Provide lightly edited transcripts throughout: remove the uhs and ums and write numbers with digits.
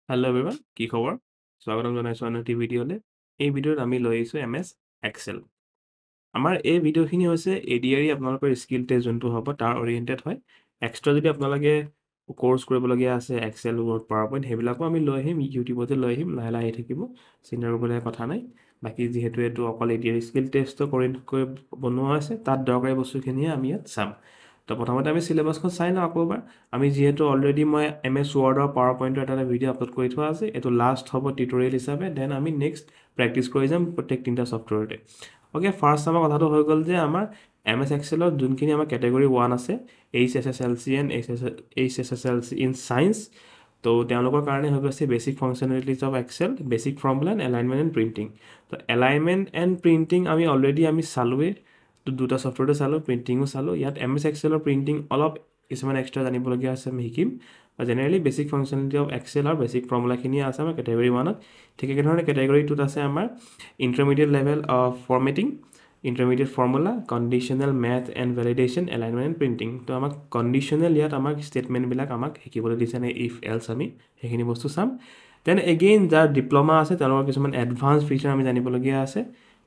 Hello' everyone, কি খবৰ? স্বাগতম জনাইছোঁ আন এটি ভিডিঅ'লৈ। এই ভিডিঅ'ত আমি লৈ আহিছোঁ MS এক্সেল। আমাৰ এই ভিডিঅ'খিনি হৈছে ADRE আপোনালোকৰ স্কিল টেষ্ট যোনটো হ'ব তাৰ অৰিয়েণ্টেড হয়। এক্সট্ৰা যদি আপোনালোকে কোৰ্চ কৰিবলগীয়া আছে এক্সেল, ৱৰ্ড, পাৱাৰ পইণ্ট সেইবিলাকো আমি লৈ আহিম, ইউটিউবতে লৈ আহিম, লাহে লাহে আহি থাকিব, চিন্তা কৰিবলগীয়া কথা নাই। বাকী যিহেতু এইটো অকল ADRE স্কিল টেষ্টৰ কৰি বনোৱা হৈছে, তাত দৰকাৰী বস্তুখিনিয়ে আমি ইয়াত চাম। তো প্ৰথমতে আমি চিলেবাছখন চাই লওঁ আকৌ এবাৰ। আমি যিহেতু অলৰেডি মই MS ৱৰ্ডৰ পাৱাৰ পইণ্টৰ এটা ভিডিঅ' আপলোড কৰি থোৱা আছে, এইটো লাষ্ট হ'ব টিউটৰিয়েল হিচাপে, দেন আমি নেক্সট প্ৰেক্টিছ কৰি যাম প্ৰত্যেক তিনিটা ছফ্টৱেৰতে। অ'কে, ফাৰ্ষ্ট আমাৰ কথাটো হৈ গ'ল যে আমাৰ MS এক্সেলত যোনখিনি আমাৰ কেটেগৰী 1 আছে, HSSLC and HSSLC in science, তো তেওঁলোকৰ কাৰণে হৈ গৈছে basic functionalities of Excel, basic formula and alignment and printing. তো এলাইনমেণ্ট এণ্ড প্ৰিণ্টিং আমি অলৰেডি চালোৱেই, দুটা ছফ্টৱেৰতে চালোঁ, প্ৰিণ্টিঙো চালোঁ। ইয়াত MS এক্সেলৰ প্ৰিণ্টিং অলপ কিছুমান এক্সট্ৰা জানিবলগীয়া আছে, আমি শিকিম। Generally basic functionality of Excel আৰু বেছিক ফৰ্মুলাখিনি আছে আমাৰ কেটেগৰী 1ত। ঠিক একেধৰণে কেটেগৰী 2ত আছে আমাৰ intermediate level of formatting, intermediate formula, conditional math and validation, alignment and printing. তো আমাক কণ্ডিশ্যনেল ইয়াত আমাক ষ্টেটমেণ্টবিলাক আমাক শিকিবলৈ দিছে নে, ইফ এলছ, আমি সেইখিনি বস্তু চাম। দেন এগেইন যাৰ ডিপ্ল'মা আছে তেওঁলোকৰ কিছুমান এডভান্স ফিচাৰ আমি জানিবলগীয়া আছে।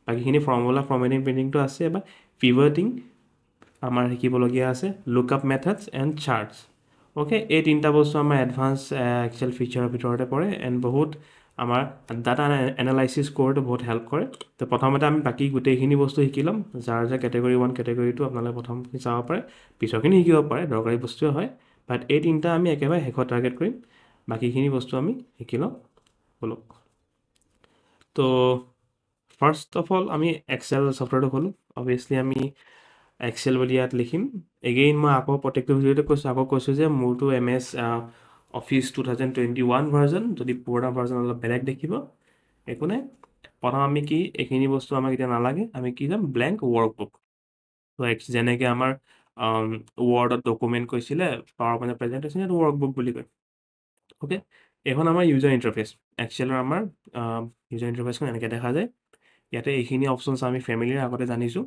বাকীখিনি ফৰ্মুলা, ফৰ্মেটিং, প্ৰিণ্টিংটো আছে, বা পিভটিং আমাৰ শিকিবলগীয়া আছে, lookup methods and charts. Okay, এই তিনিটা বস্তু আমাৰ এডভান্স এক্সেল ফিচাৰৰ ভিতৰতে পৰে এণ্ড বহুত আমাৰ ডাটা এনালাইচিছ কৰোঁতে বহুত হেল্প কৰে। তো প্ৰথমতে আমি বাকী গোটেইখিনি বস্তু শিকি ল'ম। যাৰ কেটেগৰী 1, কেটেগৰী 2 আপোনালোকে প্ৰথমখিনি চাব পাৰে, পিছৰখিনি শিকিব পাৰে, দৰকাৰী বস্তুৱে হয়। বাট এই তিনিটা আমি একেবাৰে শেষত টাৰ্গেট কৰিম, বাকীখিনি বস্তু আমি শিকি লওঁ ব'লক। তো ফাৰ্ষ্ট অফ অল আমি এক্সেল ছফ্টৱেৰটো খোলোঁ। অবভিয়াছলি আমি এক্সেল বুলি ইয়াত লিখিম। এগেইন মই আকৌ প্ৰত্যেকটো ভিডিঅ'তে কৈছোঁ যে মোৰতো MS অফিচ 2021 ভাৰ্জন, যদি পুৰণা ভাৰ্জন অলপ বেলেগ দেখিব, একো নাই। প্ৰথম আমি কি, এইখিনি বস্তু আমাক এতিয়া নালাগে, আমি কি যাম, ব্লেংক ৱৰ্কবুক। তো যেনেকৈ আমাৰ ৱৰ্ডত ডকুমেণ্ট কৈছিলে, পাৱাৰ পইণ্টৰ প্ৰেজেণ্টেশ্যন, এইটো ৱৰ্কবুক বুলি কয়। অ'কে, এইখন আমাৰ ইউজাৰ ইণ্টাৰফেচ। এক্সেলৰ আমাৰ ইউজাৰ ইণ্টাৰফেচখন এনেকৈ দেখা যায়। ইয়াতে এইখিনি অপশ্যনছ আমি ফেমিলিয়াৰ আগতে জানিছোঁ।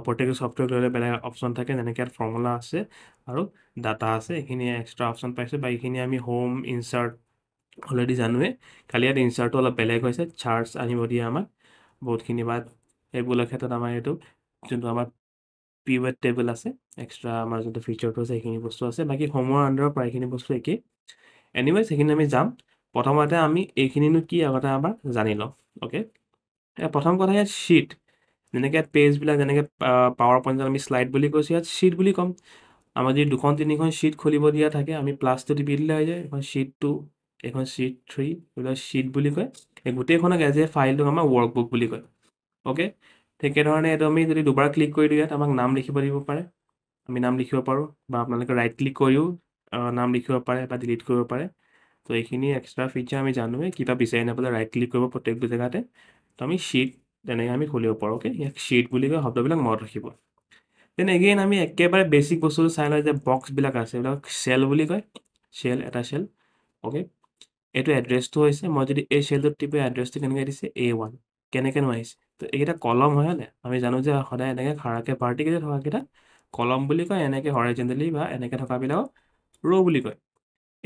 প্ৰত্যেকটো ছফ্টৱেৰ ল'লে বেলেগ অপশ্যন থাকে, যেনেকৈ ইয়াত ফৰ্মুলা আছে আৰু ডাটা আছে, এইখিনি এক্সট্ৰা অপশ্যন পাইছোঁ। বা এইখিনি আমি হোম, ইনচাৰ্ট অলৰেডি জানোৱেই, খালি ইয়াত ইনচাৰ্টটো অলপ বেলেগ হৈছে, চাৰ্টছ আনিব দিয়ে আমাক বহুতখিনি। বাট এইবোৰৰ ক্ষেত্ৰত আমাৰ এইটো যোনটো আমাৰ পিভট টেবল আছে, এক্সট্ৰা আমাৰ যোনটো ফিচাৰটো আছে, সেইখিনি বস্তু আছে। বাকী হোমৰ আণ্ডাৰৰ প্ৰায়খিনি বস্তু একেই। এনিৱেজ সেইখিনি আমি যাম। প্ৰথমতে আমি এইখিনিনো কি আগতে আমাৰ জানি লওঁ। অ'কে, প্ৰথম কথা ইয়াত শ্বীট, যেনেকৈ ইয়াত পেজবিলাক, যেনেকৈ পাৱাৰ পইণ্টত আমি শ্লাইড বুলি কৈছোঁ, ইয়াত শ্বীট বুলি ক'ম। আমাৰ যদি 2-3খন শ্বীট খুলিব দিয়া থাকে, আমি প্লাছটো টিপি দিলে হৈ যায়। এখন শ্বীট 2, এখন শ্বীট 3, এইবিলাক শ্বীট বুলি কয়। এই গোটেইখনক এজ এ ফাইলটোক আমাৰ ৱৰ্কবুক বুলি কয়। অ'কে, ঠিক একেধৰণে এইটো আমি যদি দুবাৰ ক্লিক কৰি দিওঁ, ইয়াত আমাক নাম লিখিব দিব পাৰে, আমি নাম লিখিব পাৰোঁ, বা আপোনালোকে ৰাইট ক্লিক কৰিও নাম লিখিব পাৰে বা ডিলিট কৰিব পাৰে। তো এইখিনি এক্সট্ৰা ফিচাৰ আমি জানোৱেই, কিবা বিচাৰি নাপালে ৰাইট ক্লিক কৰিব প্ৰত্যেকটো জেগাতে। তো আমি শ্বীট তেনেকৈ আমি খুলিব পাৰোঁ। অ'কে, ইয়াক শ্বীট বুলি কয়, শব্দবিলাক মনত ৰাখিব। দেন এগেইন আমি একেবাৰে বেছিক বস্তুটো চাই লওঁ যে বক্সবিলাক আছে, এইবিলাক চেল বুলি কয়, চেল, এটা চেল। অ'কে, এইটো এড্ৰেছটো হৈছে, মই যদি এই চেলটোত টিপি এড্ৰেছটো কেনেকৈ দিছে, A1, কেনেকৈনো আহিছে। তো এইকেইটা কলম হয়নে, আমি জানো যে সদায় এনেকৈ খাৰাকৈ ভাৰ্টিকেলি থকাকেইটা কলম বুলি কয়, এনেকৈ হৰাইজেণ্টেলি বা এনেকৈ থকাবিলাকক ৰ' বুলি কয়।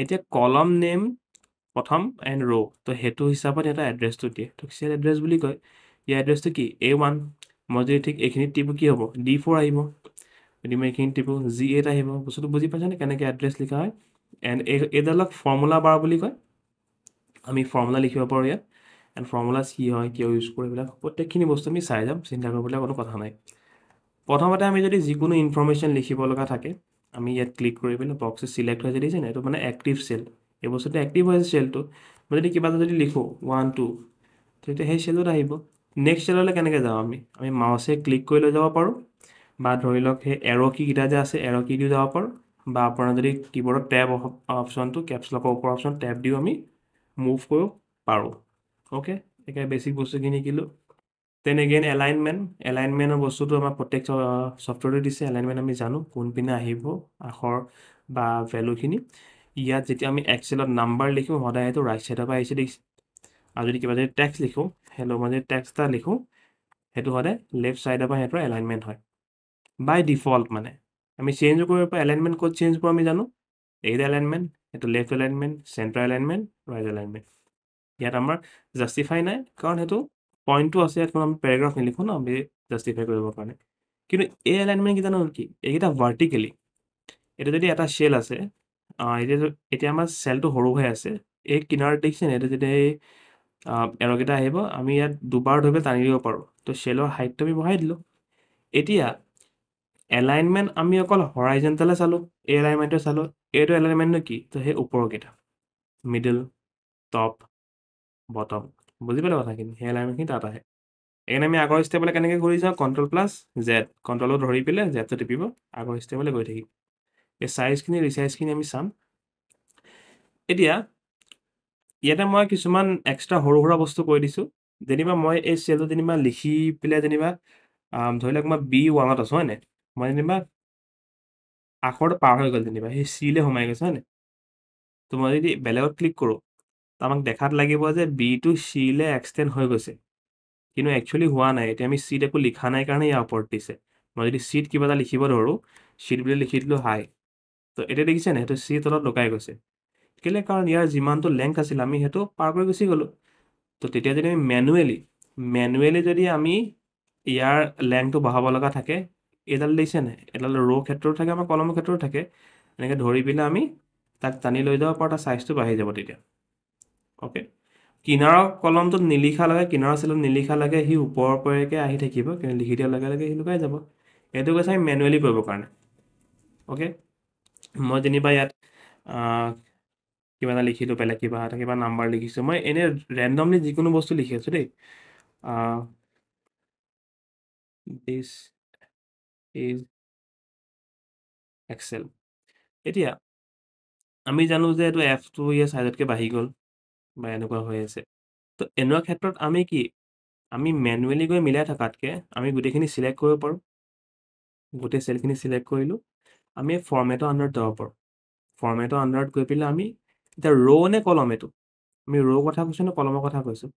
এতিয়া কলম নেম প্ৰথম এণ্ড ৰ', তো সেইটো হিচাপত এটা এড্ৰেছটো দিয়ে, তো চেল এড্ৰেছ বুলি কয়। ইয়াৰ এড্ৰেছটো কি, A1। মই যদি ঠিক এইখিনিত টিপো কি হ'ব, D4 আহিব। যদি মই এইখিনিত টিপো G8 আহিব। বস্তুটো বুজি পাইছেনে কেনেকৈ এড্ৰেছ লিখা হয়। এণ্ড এইডালক ফৰ্মুলা বাৰ বুলি কয়। আমি ফৰ্মুলা লিখিব পাৰোঁ ইয়াত, এণ্ড ফৰ্মুলাছ কি হয়, কিয় ইউজ কৰোঁ, এইবিলাক প্ৰত্যেকখিনি বস্তু আমি চাই যাম, চিন্তা কৰিবলৈ কোনো কথা নাই। প্ৰথমতে আমি যদি যিকোনো ইনফৰ্মেশ্যন লিখিব লগা থাকে, আমি ইয়াত ক্লিক কৰি পেলাই বক্সটো চিলেক্ট হৈ দিছে নাই, এইটো মানে এক্টিভ চেল, এই বস্তুটো এক্টিভ হৈছে চেলটো। মই যদি কিবা এটা যদি লিখোঁ 1 2, তেতিয়া সেই চেলত আহিব। নেক্সট চেললৈ কেনেকৈ যাওঁ, আমি মাউচে ক্লিক কৰি লৈ যাব পাৰোঁ, বা ধৰি লওক সেই এৰ' কিকেইটা যে আছে, এৰ' কি দিও যাব পাৰোঁ, বা আপোনাৰ যদি কীবৰ্ডত টেব অপশ্যনটো, কেপছলকৰ ওপৰ অপশ্যন টেব দিও আমি মুভ কৰিব পাৰোঁ। অ'কে, একেবাৰে বেছিক বস্তুখিনি শিকিলোঁ। দেন এগেইন এলাইনমেণ্টৰ বস্তুটো আমাৰ প্ৰত্যেক ছফ্টৱেৰটো দিছে। এলাইনমেণ্ট আমি জানো কোনপিনে আহিব আখৰ বা ভেলুখিনি। ইয়াত যেতিয়া আমি এক্সেলত নাম্বাৰ লিখোঁ, সদায় সেইটো ৰাইট ছাইডৰ পৰা আহিছে দেখিছে। আৰু যদি কিবা যদি টেক্সট লিখোঁ, মই যদি টেক্সট এটা লিখোঁ, সেইটো সদায় লেফ্ট ছাইডৰ পৰা সিহঁতৰ এলাইনমেণ্ট হয় বাই ডিফল্ট। মানে আমি চেঞ্জো কৰিব পাৰোঁ, এলাইনমেণ্ট ক'ত চেঞ্জ কৰোঁ আমি জানো, এইটো এলাইনমেণ্ট এইটো left alignment, centre alignment, right alignment. ইয়াত আমাৰ জাষ্টিফাই নাই, কাৰণ সেইটো পইণ্টটো আছে, ইয়াত কোনো আমি পেৰাগ্ৰাফ নিলিখো ন আমি জাষ্টিফাই কৰিবৰ কাৰণে। কিন্তু এই এলাইনমেণ্ট কেইটা হ'ল কি, এইকেইটা ভাৰ্টিকেলি। এইটো যদি এটা চেল আছে, এতিয়া আমাৰ চেলটো সৰু হৈ আছে, এই কিনাৰত দেখিছে এইটো যদি এই এৰ'কেইটা আহিব, আমি ইয়াত দুবাৰ ধৰি টানি দিব পাৰোঁ। তো চেলৰ হাইটটো আমি বঢ়াই দিলোঁ। এতিয়া এলাইনমেণ্ট আমি অকল হৰাইজেণ্টেলে চালোঁ, এই এলাইনমেণ্টটো চালোঁ। এইটো এলাইনমেণ্টনো কি, তো সেই ওপৰকেইটা মিডল, টপ, বটম, বুজি পালে কথাখিনি, সেই এলাইনমেণ্টখিনি তাত আহে। এইকাৰণে আমি আগৰ ষ্টেপলৈ কেনেকৈ ঘূৰি যাওঁ, Ctrl+Z, কণ্ট্ৰলত ধৰি পেলাই জেডটো টিপিব, আগৰ ষ্টেপলৈ গৈ থাকিম। এই চাইজখিনি ৰিচাইজখিনি আমি চাম। এতিয়া ইয়াতে মই কিছুমান এক্সট্ৰা সৰু সুৰা বস্তু কৈ দিছোঁ। যেনিবা মই এই চেলটো যেনিবা লিখি পেলাই যেনিবা ধৰি লওক মই B1ত আছোঁ, হয়নে? মই যেনিবা আখৰটো পাৰ হৈ গ'ল, যেনিবা সেই চিলৈ সোমাই গৈছে, হয়নে? তো মই যদি বেলেগত ক্লিক কৰোঁ, আমাক দেখাত লাগিব যে বিটো চিলৈ এক্সটেণ্ড হৈ গৈছে, কিন্তু একচুৱেলি হোৱা নাই। এতিয়া আমি চিত একো লিখা নাই কাৰণে ইয়াৰ ওপৰত দিছে। মই যদি চিত কিবা এটা লিখিব ধৰোঁ, চিট বুলি লিখি দিলোঁ হাই, তো এতিয়া দেখিছে নাই, সেইটো চি তলত লুকাই গৈছে। কেলৈ? কাৰণ ইয়াৰ যিমানটো লেংথ আছিল আমি সেইটো পাৰ কৰি গুচি গ'লোঁ। তো তেতিয়া যদি আমি মেনুৱেলি যদি আমি ইয়াৰ লেংথটো বঢ়াব লগা থাকে, এইডাল দেখিছে নাই, এডাল ৰ' ক্ষেত্ৰতো থাকে, আমাৰ কলমৰ ক্ষেত্ৰতো থাকে। এনেকৈ ধৰি পেলাই আমি তাক টানি লৈ যাব পাৰোঁ, তাৰ চাইজটো বাঢ়ি যাব তেতিয়া। অ'কে, কিনাৰৰ কলমটোত নিলিখালৈকে, কিনাৰৰ চেলত নিলিখালৈকে সি ওপৰৰ পৰাকৈ আহি থাকিব, কিন্তু লিখি দিয়াৰ লগে লগে সি লুকাই যাব। এইটো কৈছে আমি মেনুৱেলি কৰিবৰ কাৰণে। অ'কে, মই যেনিবা ইয়াত কিবা এটা লিখিলোঁ, বেলেগ কিবা এটা কিবা নাম্বাৰ লিখিছোঁ, মই এনেই ৰেণ্ডমলি যিকোনো বস্তু লিখি আছোঁ দেই। This is Excel. এতিয়া আমি জানো যে এইটো এফটো ইয়াৰ চাইজতকৈ বাঢ়ি গ'ল বা এনেকুৱা হৈ আছে। তো এনেকুৱা ক্ষেত্ৰত আমি কি, আমি মেনুৱেলি গৈ মিলাই থকাতকৈ আমি গোটেইখিনি চিলেক্ট কৰিব পাৰোঁ। গোটেই চেলখিনি চিলেক্ট কৰিলোঁ, আমি ফৰ্মেটৰ আণ্ডাৰত যাব পাৰোঁ। ফৰ্মেটৰ আণ্ডাৰত গৈ পেলাই আমি এতিয়া ৰ' নে কলম, এইটো আমি ৰ' কথা কৈছোঁ নে কলমৰ কথা কৈছোঁ।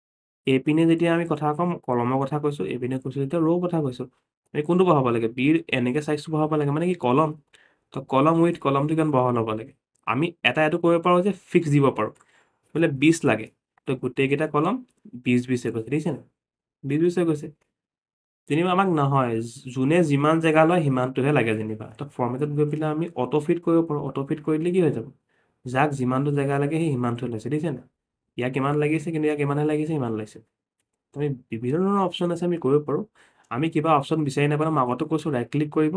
এইপিনে যেতিয়া আমি কথা ক'ম কলমৰ কথা কৈছোঁ, এইপিনে কৈছোঁ যেতিয়া ৰ' কথা কৈছোঁ। আমি কোনটো বঢ়াব লাগে, বিৰ এনেকৈ চাইজটো বঢ়াব লাগে, মানে কি কলম, তো কলম উইথ কলমটো কিমান বঢ়াব ল'ব লাগে। আমি এইটো কৰিব পাৰোঁ যে ফিক্স দিব পাৰোঁ, বোলে 20 লাগে, তো গোটেইকেইটা কলম 20 হৈ গৈছে, দেখিছেনে 20 হৈ গৈছে। যেনিবা আমাক নহয়, যোনে যিমান জেগা লয় সিমানটোহে লাগে যেনিবা। তো ফৰ্মেটত গৈ পেলাই আমি অটোফিট কৰিব পাৰোঁ। অটোফিট কৰি দিলে কি হৈ যাব, যাক যিমানটো জেগা লাগে সেই সিমানটো লৈছে, দেখিছেনে। ইয়াক ইমান লাগিছে, কিন্তু ইয়াক ইমানহে লাগিছে, ইমান লৈছে। আমি বিভিন্ন ধৰণৰ অপশ্যন আছে, আমি কৰিব পাৰোঁ। আমি কিবা অপশ্যন বিচাৰি নাপালে মই আগতে কৈছোঁ ৰাইট ক্লিক কৰিব,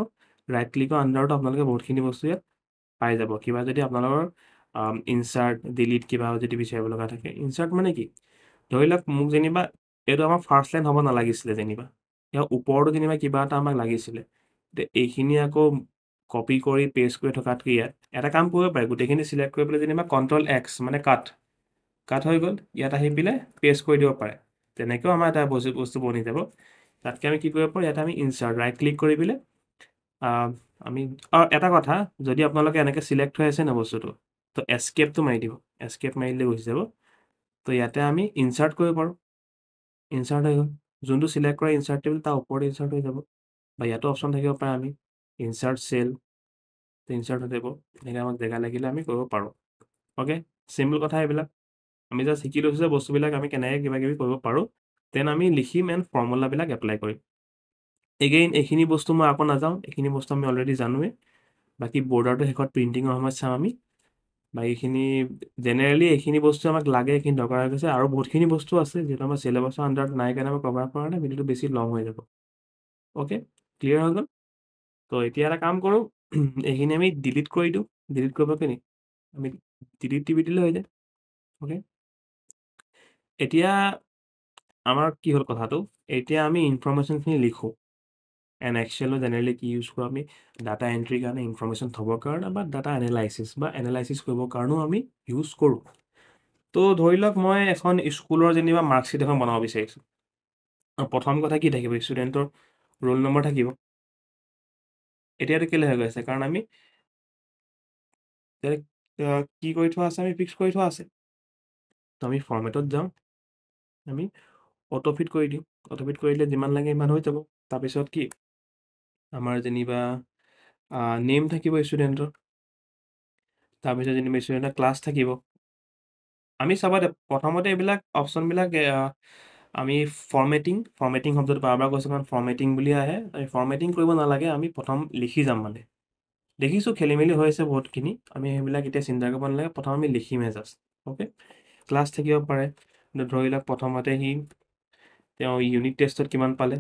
ৰাইট ক্লিকৰ আণ্ডাৰতো আপোনালোকে বহুতখিনি বস্তু ইয়াত পাই যাব। কিবা যদি আপোনালোকৰ ইনচাৰ্ট, ডিলিট কিবা যদি বিচাৰিব লগা থাকে, ইনচাৰ্ট মানে কি, ধৰি লওক মোক যেনিবা এইটো আমাৰ ফাৰ্ষ্ট লাইন হ'ব নালাগিছিলে, যেনিবা ইয়াৰ ওপৰতো যেনিবা কিবা এটা আমাক লাগিছিলে, এতিয়া এইখিনি আকৌ কপি কৰি পেষ্ট কৰি থকাতকৈ ইয়াত এটা কাম কৰিব পাৰে, গোটেইখিনি চিলেক্ট কৰি পেলাই যেনিবা Ctrl+X মানে কাট হৈ গ'ল, ইয়াত আহি পেলাই পেষ্ট কৰি দিব পাৰে। তেনেকৈও আমাৰ এটা বস্তু বনি যাব। তাতকৈ আমি কি কৰিব পাৰোঁ, ইয়াত আমি ইনচাৰ্ট ৰাইট ক্লিক কৰি পেলাই আমি এটা কথা, যদি আপোনালোকে এনেকৈ চিলেক্ট হৈ আছে ন বস্তুটো, তো এস্কেপটো মাৰি দিব, এস্কেপ মাৰি দিলে গুচি যাব। তো ইয়াতে আমি ইনচাৰ্ট কৰিব পাৰোঁ, ইনচাৰ্ট হৈ গ'ল, যোনটো চিলেক্ট কৰা ইনচাৰ্ট টেবুল তাৰ ওপৰত ইনচাৰ্ট হৈ যাব। বা ইয়াতো অপশ্যন থাকিব পাৰে, আমি ইনচাৰ্ট চেল, ইনচাৰ্ট হৈ যাব। এনেকৈ আমাক জেগা লাগিলে আমি কৰিব পাৰোঁ। অ'কে, চিম্পল কথা এইবিলাক। আমি জাষ্ট শিকি লৈছোঁ যে বস্তুবিলাক আমি কেনেকৈ কিবা কিবি কৰিব পাৰোঁ, দেন আমি লিখিম এণ্ড ফৰ্মুলাবিলাক এপ্লাই কৰিম। এগেইন এইখিনি বস্তু মই আকৌ নাযাওঁ, এইখিনি বস্তু আমি অলৰেডি জানোৱেই। বাকী বৰ্ডাৰটো শেষত প্ৰিণ্টিঙৰ সময়ত চাম আমি। বাকীখিনি জেনেৰেলি এইখিনি বস্তু আমাক লাগে, এইখিনি দৰকাৰ হৈ গৈছে। আৰু বহুতখিনি বস্তু আছে যিহেতু আমাৰ চিলেবাছৰ আণ্ডাৰত নাই কাৰণে মই কভাৰ কৰা নাই, ভিডিঅ'টো বেছি লং হৈ যাব। অ'কে, ক্লিয়াৰ হৈ গ'ল। তো এতিয়া এটা কাম কৰোঁ, এইখিনি আমি ডিলিট কৰি দিওঁ। ডিলিট কৰিব পাৰি, আমি ডিলিট টিপি দিলে হৈ যায়। অ'কে, এতিয়া আমাৰ কি হ'ল কথাটো, এতিয়া আমি ইনফৰমেশ্যনখিনি লিখোঁ। এণ্ড এক্সেলত জেনেৰেলি কি ইউজ কৰোঁ, আমি ডাটা এণ্ট্ৰিৰ কাৰণে, ইনফৰমেশ্যন থ'বৰ কাৰণে, বা ডাটা এনালাইচিছ কৰিবৰ কাৰণেও আমি ইউজ কৰোঁ। তো ধৰি লওক মই এখন স্কুলৰ যেনিবা মাৰ্কশ্বিট এখন বনাব বিচাৰিছোঁ। প্ৰথম কথা কি থাকিব, ষ্টুডেণ্টৰ ৰোল নম্বৰ থাকিব। এতিয়াতো কেলৈ হৈ গৈছে, কাৰণ আমি কি কৰি থোৱা আছে, আমি ফিক্স কৰি থোৱা আছে। তো আমি ফৰ্মেটত যাওঁ, আমি অটোফিট কৰি দিওঁ। অটোফিট কৰি দিলে যিমান লাগে সিমান হৈ যাব। তাৰপিছত কি, আমাৰ যেনিবা নেম থাকিব ষ্টুডেণ্টৰ, তাৰপিছত যেনিবা ষ্টুডেণ্টৰ ক্লাছ থাকিব। আমি চাবা দে প্ৰথমতে এইবিলাক অপশ্যনবিলাক আমি ফৰ্মেটিং শব্দটো বাৰ কৈছোঁ কাৰণ ফৰ্মেটিং বুলি আহে। আমি ফৰ্মেটিং কৰিব নালাগে, আমি প্ৰথম লিখি যাম মানে। দেখিছোঁ খেলি মেলি হৈ আছে বহুতখিনি, আমি সেইবিলাক এতিয়া চিন্তা কৰিব নালাগে, প্ৰথম আমি লিখিমহে জাষ্ট। অ'কে, ক্লাছ থাকিব পাৰে। ধৰি লওক প্ৰথমতে তেওঁ ইউনিট টেষ্টত কিমান পালে,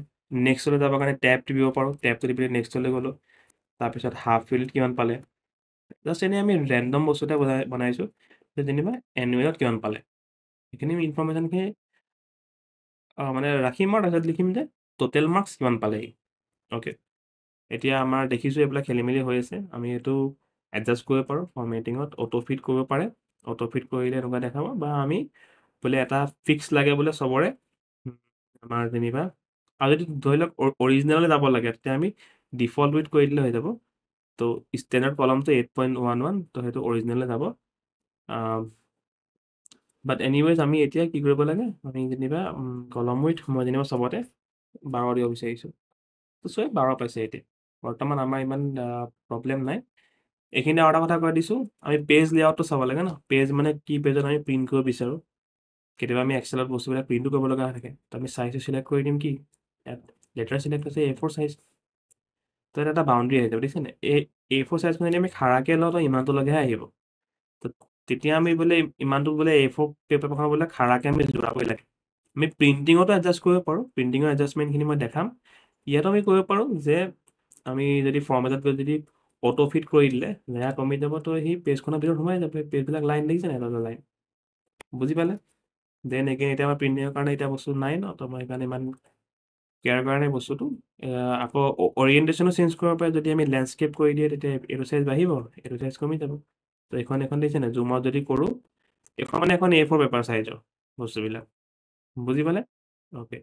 নেক্সটলৈ যাবৰ কাৰণে টেব টিপিব পাৰোঁ, টেবটো টিপি নেক্সটলৈ গ'লোঁ। তাৰপিছত হাফ ফিল্ড কিমান পালে, জাষ্ট এনেই আমি ৰেণ্ডম বস্তু এটা বনাইছোঁ যে যেনিবা এনুৱেলত কিমান পালে, সেইখিনি ইনফৰ্মেশ্যনখিনি মানে ৰাখিম আৰু তাৰপিছত লিখিম যে টোটেল মাৰ্কছ কিমান পালেহি। অ'কে, এতিয়া আমাৰ দেখিছোঁ এইবিলাক খেলি মেলি হৈ আছে, আমি এইটো এডজাষ্ট কৰিব পাৰোঁ ফৰ্মেটিঙত, অটোফিট কৰিব পাৰে। অটোফিট কৰিলে এনেকুৱা দেখাব, বা আমি বোলে এটা ফিক্স লাগে বোলে চবৰে আমাৰ যেনিবা, আৰু যদি ধৰি লওক অৰিজিনেললৈ যাব লাগে তেতিয়া আমি ডিফল্ট উইথ কৰি দিলে হৈ যাব। তো ষ্টেণ্ডাৰ্ড কলমটো 8.11, তো সেইটো অৰিজিনেললৈ যাব। বাট এনিৱেজ আমি এতিয়া কি কৰিব লাগে, আমি যেনিবা কলম উইথ মই যেনিবা চবতে 12 দিব বিচাৰিছোঁ, তো চবে 12 পাইছে। এতিয়া বৰ্তমান আমাৰ ইমান প্ৰব্লেম নাই। এইখিনি আৰু এটা কথা কৈ দিছোঁ, আমি পেজ লেআউটটো চাব লাগে ন, পেজ মানে কি পেজত আমি প্ৰিণ্ট কৰিব বিচাৰোঁ। কেতিয়াবা আমি এক্সেলত বস্তুবিলাক প্ৰিণ্টো কৰিব লগা থাকে, তো আমি চাইজটো চিলেক্ট কৰি দিম কি, ইয়াত লেটাৰ চিলেক্ট হৈছে A4 চাইজ, তো এটা বাউণ্ডেৰী আহি যাব, দেখিছেনে? এই A4 চাইজখন যদি আমি খাৰাকৈ লওঁ তো ইমানটোলৈকেহে আহিব। তো তেতিয়া আমি বোলে ইমানটো বোলে A4 পেপাৰখন বোলে খাৰাকৈ আমি যোৰাবই লাগে। আমি প্ৰিণ্টিঙতো এডজাষ্ট কৰিব পাৰোঁ, প্ৰিণ্টিঙৰ এডজাষ্টমেণ্টখিনি মই দেখাম। ইয়াতো আমি কৰিব পাৰোঁ যে আমি যদি ফৰ্মেটত গৈ যদি অটোফিট কৰি দিলে লেয়াৰ কমি যাব, তো সেই পেজখনৰ ভিতৰত সোমাই যাব। পেজবিলাক লাইন দেখিছে নাই, এটা লাইন, বুজি পালে? দেন এগেইন এতিয়া আমাৰ প্ৰিণ্টিঙৰ কাৰণে এতিয়া বস্তু নাই ন, তো মই সেইকাৰণে ইমান কেয়াৰ কৰা নাই বস্তুটো। আকৌ অৰিয়েণ্টেশ্যনো চেঞ্জ কৰিব পাৰে, যদি আমি লেণ্ডস্কেপ কৰি দিয়ে তেতিয়া এইটো চাইজ বাঢ়িব, এইটো চাইজ কমি যাব। তো এখন দেখিছে নাই, জুমত যদি কৰোঁ, এখন মানে এখন A4 পেপাৰ চাইজৰ বস্তুবিলাক, বুজি পালে? অ'কে,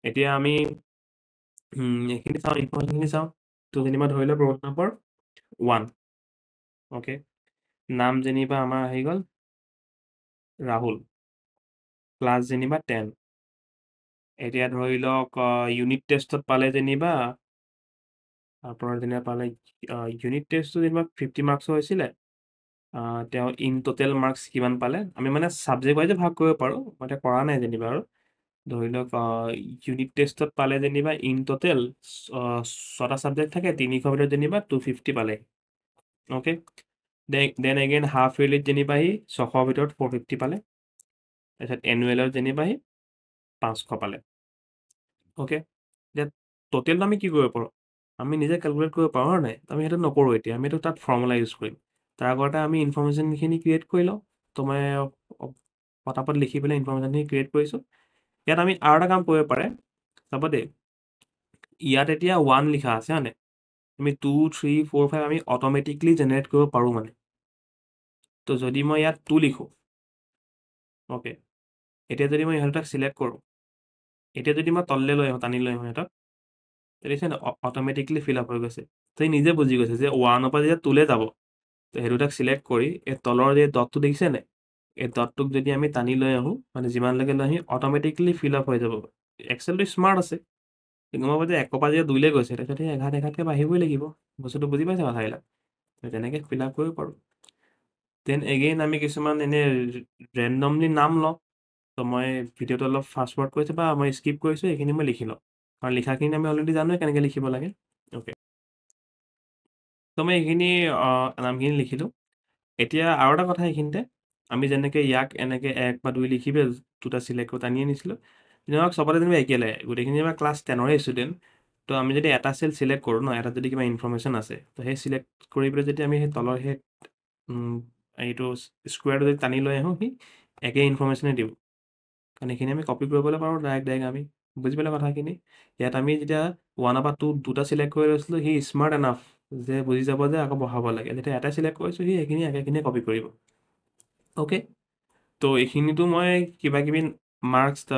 এতিয়া আমি এইখিনি চাওঁ, ইনফৰ্মেশ্যনখিনি চাওঁ। তো যেনিবা ধৰি লওক ৰোল নম্বৰ 1, অ'কে, নাম যেনিবা আমাৰ আহি গ'ল ৰাহুল, ক্লাছ যেনিবা 10। এতিয়া ধৰি লওক ইউনিট টেষ্টত পালে যেনিবা আপোনাৰ যেনিবা পালে ইউনিট টেষ্টটো যেনিবা 50 মাৰ্কছৰ হৈছিলে। তেওঁ ইন টোটেল মাৰ্কছ কিমান পালে, আমি মানে ছাবজেক্ট ৱাইজে ভাগ কৰিব পাৰোঁ, মই এতিয়া কৰা নাই যেনিবা। আৰু ধৰি লওক ইউনিট টেষ্টত পালে যেনিবা ইন টোটেল 6টা ছাবজেক্ট থাকে, 300 ভিতৰত যেনিবা 250 পালে। অ'কে, দেন এগেইন হাফ ইয়াৰলিত যেনিবা 600 ভিতৰত 450 পালে। তাৰপিছত এনুৱেলত যেনিবা 500 পালে। অ'কে, এতিয়া টোটেলটো আমি কি কৰিব পাৰোঁ, আমি নিজে কেলকুলেট কৰিব পাৰোঁ হয় নাই? আমি সেইটো নকৰোঁ এতিয়া, আমি এইটো তাত ফৰ্মুলা ইউজ কৰিম। তাৰ আগতে আমি ইনফৰ্মেশ্যনখিনি ক্ৰিয়েট কৰি লওঁ, তো মই পটাপট লিখি পেলাই ইনফৰ্মেশ্যনখিনি ক্ৰিয়েট কৰিছোঁ। ইয়াত আমি আৰু এটা কাম কৰিব পাৰে, চাব দেই, ইয়াত এতিয়া 1 লিখা আছে হয় নাই? আমি 2, 3, 4, 5 আমি অট'মেটিকলি জেনেৰেট কৰিব পাৰোঁ মানে। তো যদি মই ইয়াত 2 লিখোঁ, অ'কে, এতিয়া যদি মই ইহঁতক চিলেক্ট কৰোঁ, এতিয়া যদি মই তললৈ লৈ আহোঁ, টানি লৈ আহোঁ সিহঁতক, দেখিছে নাই অট'মেটিকলি ফিল আপ হৈ গৈছে। তো সি নিজে বুজি গৈছে যে 1ৰ পৰা যেতিয়া 2লৈ যাব, তো সেইটো তাক চিলেক্ট কৰি এই তলৰ যে ডটটো দেখিছে নাই, এই ডটটোক যদি আমি টানি লৈ আহোঁ, মানে যিমানলৈকে লৈ আহি অট'মেটিকলি ফিল আপ হৈ যাব। এক্সেলটো স্মাৰ্ট আছে, গম পাব যে 1ৰ পৰা যেতিয়া 2লৈ গৈছে, তাৰপিছত সেই এঘাতকৈ বাঢ়িবই লাগিব। বস্তুটো বুজি পাইছে কথাবিলাক? তেনেকৈ ফিল আপ কৰিব পাৰোঁ। দেন এগেইন আমি কিছুমান এনেই ৰেণ্ডমলি নাম লওঁ, তো মই ভিডিঅ'টো অলপ ফাষ্ট ফৰৱাৰ্ড কৰিছোঁ বা মই স্কিপ কৰিছোঁ, এইখিনি মই লিখি লওঁ, কাৰণ লিখাখিনি আমি অলৰেডি জানোৱে কেনেকৈ লিখিব লাগে। অ'কে, তো মই এইখিনি নামখিনি লিখিলোঁ। এতিয়া আৰু এটা কথা, এইখিনিতে আমি যেনেকৈ ইয়াক এনেকৈ 1 বা 2 লিখি পেলাই 2টা চিলেক্ট কৰি টানি আনিছিলোঁ, যেনিবা চবতে যেনিবা একে লাগে, গোটেইখিনি যেনিবা ক্লাছ 10ৰে ষ্টুডেণ্ট। তো আমি যদি এটা চেল চিলেক্ট কৰোঁ ন, এটাত যদি কিবা ইনফৰ্মেশ্যন আছে, তো সেই চিলেক্ট কৰি পেলাই যদি আমি সেই তলৰ সেই এইটো স্কুৱেৰটো যদি টানি লৈ আহোঁ, সি একে ইনফৰ্মেশ্যনে দিব, কাৰণ এইখিনি আমি কপি কৰিবলৈ পাৰোঁ ডাইৰেক্ট আমি, বুজি পালে কথাখিনি? ইয়াত আমি যেতিয়া 1ৰ পৰা 2টা চিলেক্ট কৰি লৈছিলোঁ, সি স্মাৰ্ট এনাফ যে বুজি যাব যে আকৌ বঢ়াব লাগে। যেতিয়া এটাই চিলেক্ট কৰিছোঁ, সি এইখিনি একেখিনিয়ে কপি কৰিব। অ'কে, তো এইখিনিতো মই কিবা কিবি মাৰ্কছ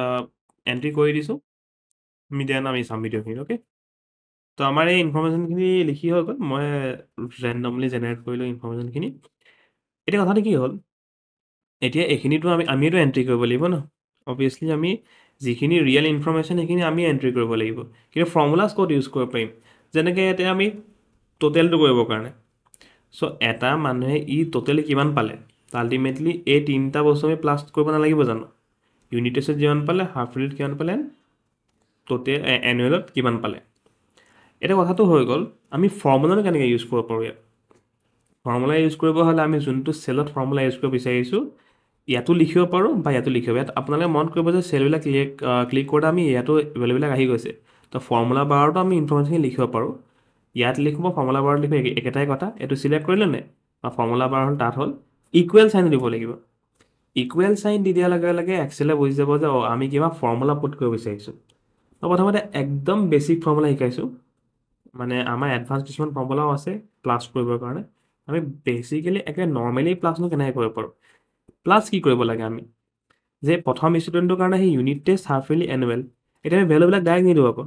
এণ্ট্ৰি কৰি দিছোঁ, দেন আমি চাম ভিডিঅ'খিনি। অ'কে, তো আমাৰ এই ইনফৰ্মেশ্যনখিনি লিখি হৈ গ'ল, মই ৰেণ্ডমলি জেনেৰেট কৰিলোঁ ইনফৰ্মেশ্যনখিনি। এতিয়া কথাটো কি হ'ল, এতিয়া এইখিনিতো আমিতো এণ্ট্ৰি কৰিব লাগিব ন, অবভিয়াছলি আমি যিখিনি ৰিয়েল ইনফৰ্মেশ্যন সেইখিনি আমি এণ্ট্ৰি কৰিব লাগিব, কিন্তু ফৰ্মুলাছ ক'ত ইউজ কৰিব পাৰিম, যেনেকৈ এতিয়া আমি টোটেলটো কৰিবৰ কাৰণে সো এটা মানুহে ই টোটেলি কিমান পালে আল্টিমেটলি এই তিনিটা বস্তু আমি প্লাছ কৰিব নালাগিব জানো ইউনিট টেষ্টত যিমান পালে হাফ ইয়াৰলিত কিমান পালে টোটেল এনুৱেলত কিমান পালে এতিয়া কথাটো হৈ গ'ল আমি ফৰ্মুলাটো কেনেকৈ ইউজ কৰিব পাৰোঁ ইয়াত ফৰ্মুলা ইউজ কৰিব হ'লে আমি যোনটো চেলত ফৰ্মুলা ইউজ কৰিব বিচাৰিছোঁ ইয়াতো লিখিব পাৰোঁ বা ইয়াতো লিখিব ইয়াত আপোনালোকে মন কৰিব যে চেলবিলাক ক্লিক কৰোঁতে আমি ইয়াতো ভেলুবিলাক আহি গৈছে তো ফৰ্মুলা বাৰতো আমি ইনফৰ্মেশ্যনখিনি লিখিব পাৰোঁ ইয়াত লিখিব ফৰ্মুলা বাৰত লিখিব একেটাই কথা এইটো চিলেক্ট কৰিলে নে বা ফৰ্মুলা বাৰ হ'ল তাত হ'ল ইকুৱেল চাইন দিব লাগিব ইকুৱেল চাইন দি দিয়াৰ লগে লগে এক্সেলে বুজি যাব যে আমি কিবা ফৰ্মুলা পুট কৰিব বিচাৰিছোঁ তো প্ৰথমতে একদম বেছিক ফৰ্মুলা শিকাইছোঁ মানে আমাৰ এডভান্স কিছুমান ফৰ্মুলাও আছে প্লাছ কৰিবৰ কাৰণে আমি বেচিকেলি একে নৰ্মেলি প্লাছনো কেনেকৈ কৰিব পাৰোঁ প্লাছ কি কৰিব লাগে আমি যে প্ৰথম ষ্টুডেণ্টৰ কাৰণে সেই unit test half yearly annual এতিয়া আমি ভেলুবিলাক ডাইৰেক্ট নিদিওঁ আকৌ